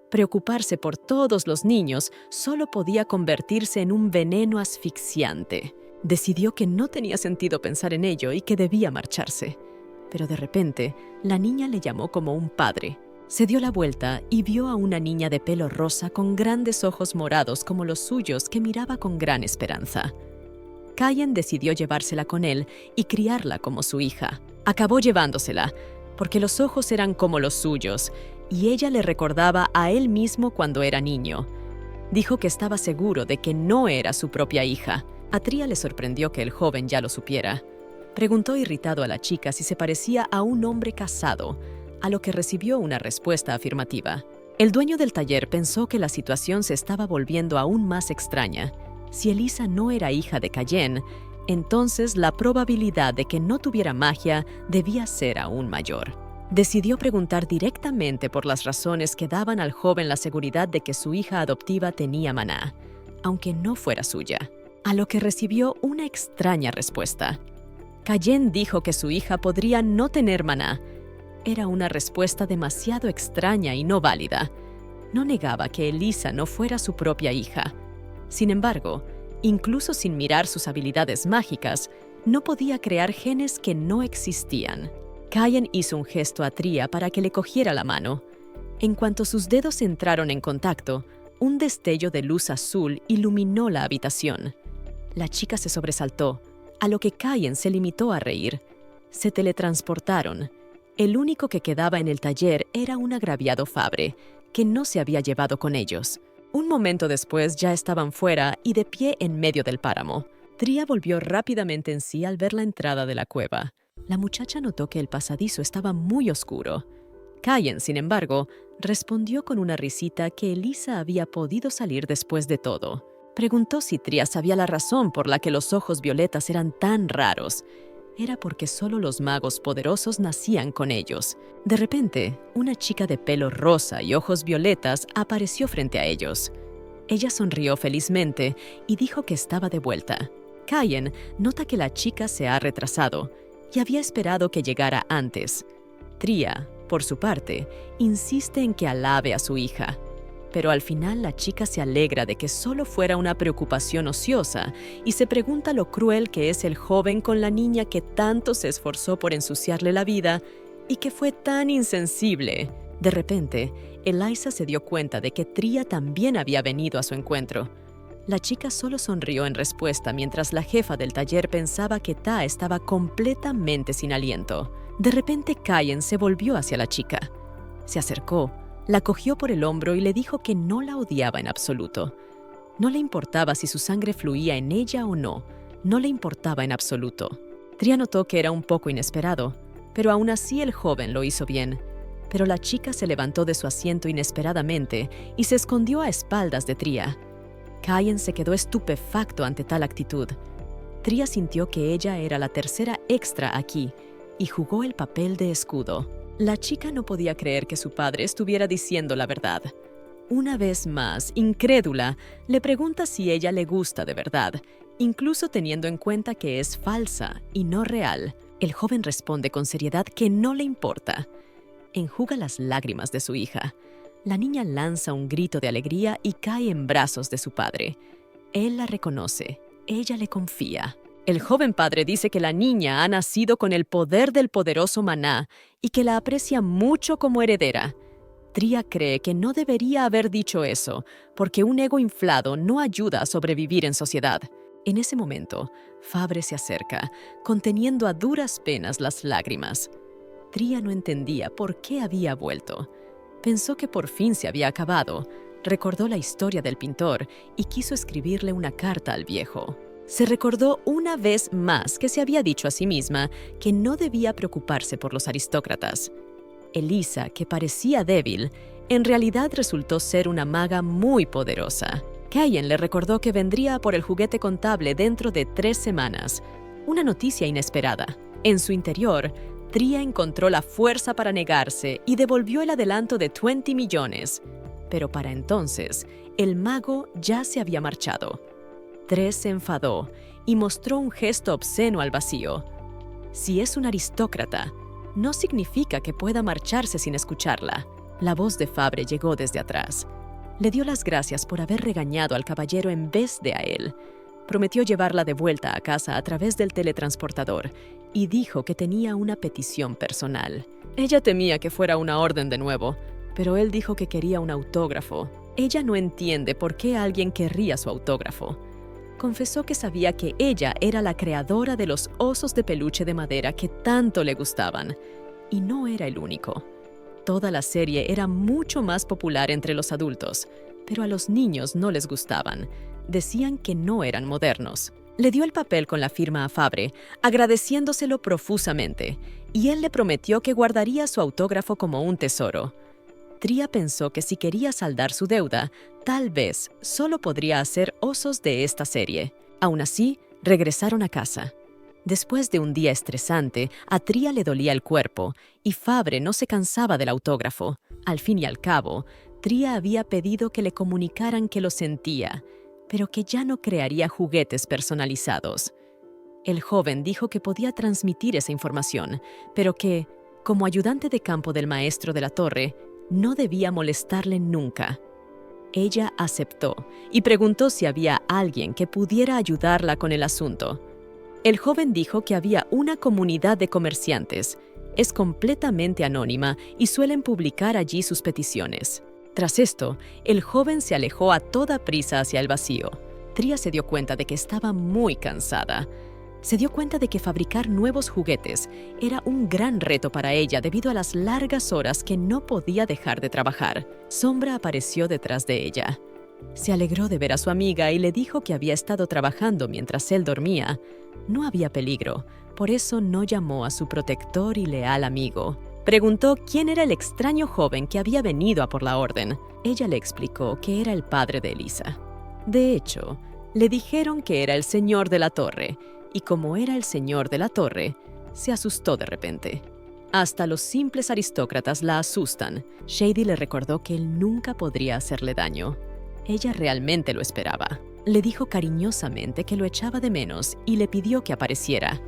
Preocuparse por todos los niños solo podía convertirse en un veneno asfixiante. Decidió que no tenía sentido pensar en ello y que debía marcharse. Pero de repente, la niña le llamó como un padre. Se dio la vuelta y vio a una niña de pelo rosa con grandes ojos morados como los suyos que miraba con gran esperanza. Cayenne decidió llevársela con él y criarla como su hija. Acabó llevándosela, porque los ojos eran como los suyos y ella le recordaba a él mismo cuando era niño. Dijo que estaba seguro de que no era su propia hija. A Tría le sorprendió que el joven ya lo supiera. Preguntó irritado a la chica si se parecía a un hombre casado, a lo que recibió una respuesta afirmativa. El dueño del taller pensó que la situación se estaba volviendo aún más extraña. Si Elisa no era hija de Cayenne, entonces la probabilidad de que no tuviera magia debía ser aún mayor. Decidió preguntar directamente por las razones que daban al joven la seguridad de que su hija adoptiva tenía maná, aunque no fuera suya, a lo que recibió una extraña respuesta. Cayen dijo que su hija podría no tener maná. Era una respuesta demasiado extraña y no válida. No negaba que Elisa no fuera su propia hija. Sin embargo, incluso sin mirar sus habilidades mágicas, no podía crear genes que no existían. Cayen hizo un gesto a Tria para que le cogiera la mano. En cuanto sus dedos entraron en contacto, un destello de luz azul iluminó la habitación. La chica se sobresaltó, a lo que Cayen se limitó a reír. Se teletransportaron. El único que quedaba en el taller era un agraviado Fabre, que no se había llevado con ellos. Un momento después ya estaban fuera y de pie en medio del páramo. Tria volvió rápidamente en sí al ver la entrada de la cueva. La muchacha notó que el pasadizo estaba muy oscuro. Cayen, sin embargo, respondió con una risita que Elisa había podido salir después de todo. Preguntó si Tria sabía la razón por la que los ojos violetas eran tan raros. Era porque solo los magos poderosos nacían con ellos. De repente, una chica de pelo rosa y ojos violetas apareció frente a ellos. Ella sonrió felizmente y dijo que estaba de vuelta. Cayen nota que la chica se ha retrasado y había esperado que llegara antes. Tria, por su parte, insiste en que alabe a su hija. Pero al final la chica se alegra de que solo fuera una preocupación ociosa y se pregunta lo cruel que es el joven con la niña que tanto se esforzó por ensuciarle la vida y que fue tan insensible. De repente, Elisa se dio cuenta de que Tria también había venido a su encuentro. La chica solo sonrió en respuesta mientras la jefa del taller pensaba que Ta estaba completamente sin aliento. De repente Cayen se volvió hacia la chica. Se acercó, la cogió por el hombro y le dijo que no la odiaba en absoluto. No le importaba si su sangre fluía en ella o no. No le importaba en absoluto. Tria notó que era un poco inesperado, pero aún así el joven lo hizo bien. Pero la chica se levantó de su asiento inesperadamente y se escondió a espaldas de Tria. Cayen se quedó estupefacto ante tal actitud. Tria sintió que ella era la tercera extra aquí y jugó el papel de escudo. La chica no podía creer que su padre estuviera diciendo la verdad. Una vez más, incrédula, le pregunta si ella le gusta de verdad, incluso teniendo en cuenta que es falsa y no real. El joven responde con seriedad que no le importa. Enjuga las lágrimas de su hija. La niña lanza un grito de alegría y cae en brazos de su padre. Él la reconoce. Ella le confía. El joven padre dice que la niña ha nacido con el poder del poderoso maná y que la aprecia mucho como heredera. Tria cree que no debería haber dicho eso, porque un ego inflado no ayuda a sobrevivir en sociedad. En ese momento, Fabre se acerca, conteniendo a duras penas las lágrimas. Tria no entendía por qué había vuelto. Pensó que por fin se había acabado, recordó la historia del pintor y quiso escribirle una carta al viejo. Se recordó una vez más que se había dicho a sí misma que no debía preocuparse por los aristócratas. Elisa, que parecía débil, en realidad resultó ser una maga muy poderosa. Cayen le recordó que vendría por el juguete contable dentro de 3 semanas. Una noticia inesperada. En su interior, Tria encontró la fuerza para negarse y devolvió el adelanto de 20 millones. Pero para entonces, el mago ya se había marchado. Tria se enfadó y mostró un gesto obsceno al vacío. Si es un aristócrata, no significa que pueda marcharse sin escucharla. La voz de Fabre llegó desde atrás. Le dio las gracias por haber regañado al caballero en vez de a él. Prometió llevarla de vuelta a casa a través del teletransportador y dijo que tenía una petición personal. Ella temía que fuera una orden de nuevo, pero él dijo que quería un autógrafo. Ella no entiende por qué alguien querría su autógrafo. Confesó que sabía que ella era la creadora de los osos de peluche de madera que tanto le gustaban. Y no era el único. Toda la serie era mucho más popular entre los adultos, pero a los niños no les gustaban. Decían que no eran modernos. Le dio el papel con la firma a Fabre, agradeciéndoselo profusamente, y él le prometió que guardaría su autógrafo como un tesoro. Tria pensó que si quería saldar su deuda, tal vez solo podría hacer osos de esta serie. Aún así, regresaron a casa. Después de un día estresante, a Tria le dolía el cuerpo y Fabre no se cansaba del autógrafo. Al fin y al cabo, Tria había pedido que le comunicaran que lo sentía, pero que ya no crearía juguetes personalizados. El joven dijo que podía transmitir esa información, pero que, como ayudante de campo del maestro de la torre, no debía molestarle nunca. Ella aceptó y preguntó si había alguien que pudiera ayudarla con el asunto. El joven dijo que había una comunidad de comerciantes. Es completamente anónima y suelen publicar allí sus peticiones. Tras esto, el joven se alejó a toda prisa hacia el vacío. Tria se dio cuenta de que estaba muy cansada. Se dio cuenta de que fabricar nuevos juguetes era un gran reto para ella debido a las largas horas que no podía dejar de trabajar. Sombra apareció detrás de ella. Se alegró de ver a su amiga y le dijo que había estado trabajando mientras él dormía. No había peligro, por eso no llamó a su protector y leal amigo. Preguntó quién era el extraño joven que había venido a por la orden. Ella le explicó que era el padre de Elisa. De hecho, le dijeron que era el señor de la torre, y como era el señor de la torre, se asustó de repente. Hasta los simples aristócratas la asustan. Shady le recordó que él nunca podría hacerle daño. Ella realmente lo esperaba. Le dijo cariñosamente que lo echaba de menos y le pidió que apareciera.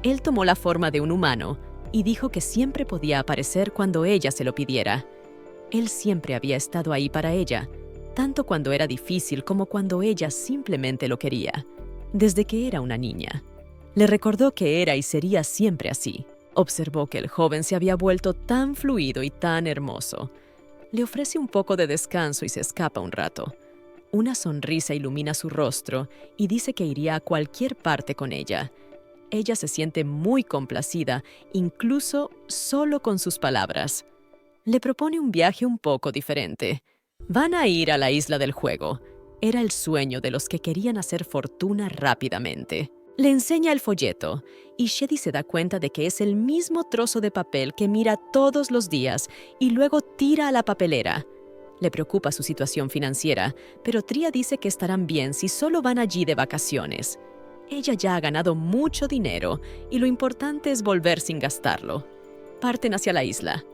Él tomó la forma de un humano y dijo que siempre podía aparecer cuando ella se lo pidiera. Él siempre había estado ahí para ella, tanto cuando era difícil como cuando ella simplemente lo quería, desde que era una niña. Le recordó que era y sería siempre así. Observó que el joven se había vuelto tan fluido y tan hermoso. Le ofrece un poco de descanso y se escapa un rato. Una sonrisa ilumina su rostro y dice que iría a cualquier parte con ella. Ella se siente muy complacida, incluso solo con sus palabras. Le propone un viaje un poco diferente. Van a ir a la isla del juego. Era el sueño de los que querían hacer fortuna rápidamente. Le enseña el folleto y Shady se da cuenta de que es el mismo trozo de papel que mira todos los días y luego tira a la papelera. Le preocupa su situación financiera, pero Tria dice que estarán bien si solo van allí de vacaciones. Ella ya ha ganado mucho dinero y lo importante es volver sin gastarlo. Parten hacia la isla.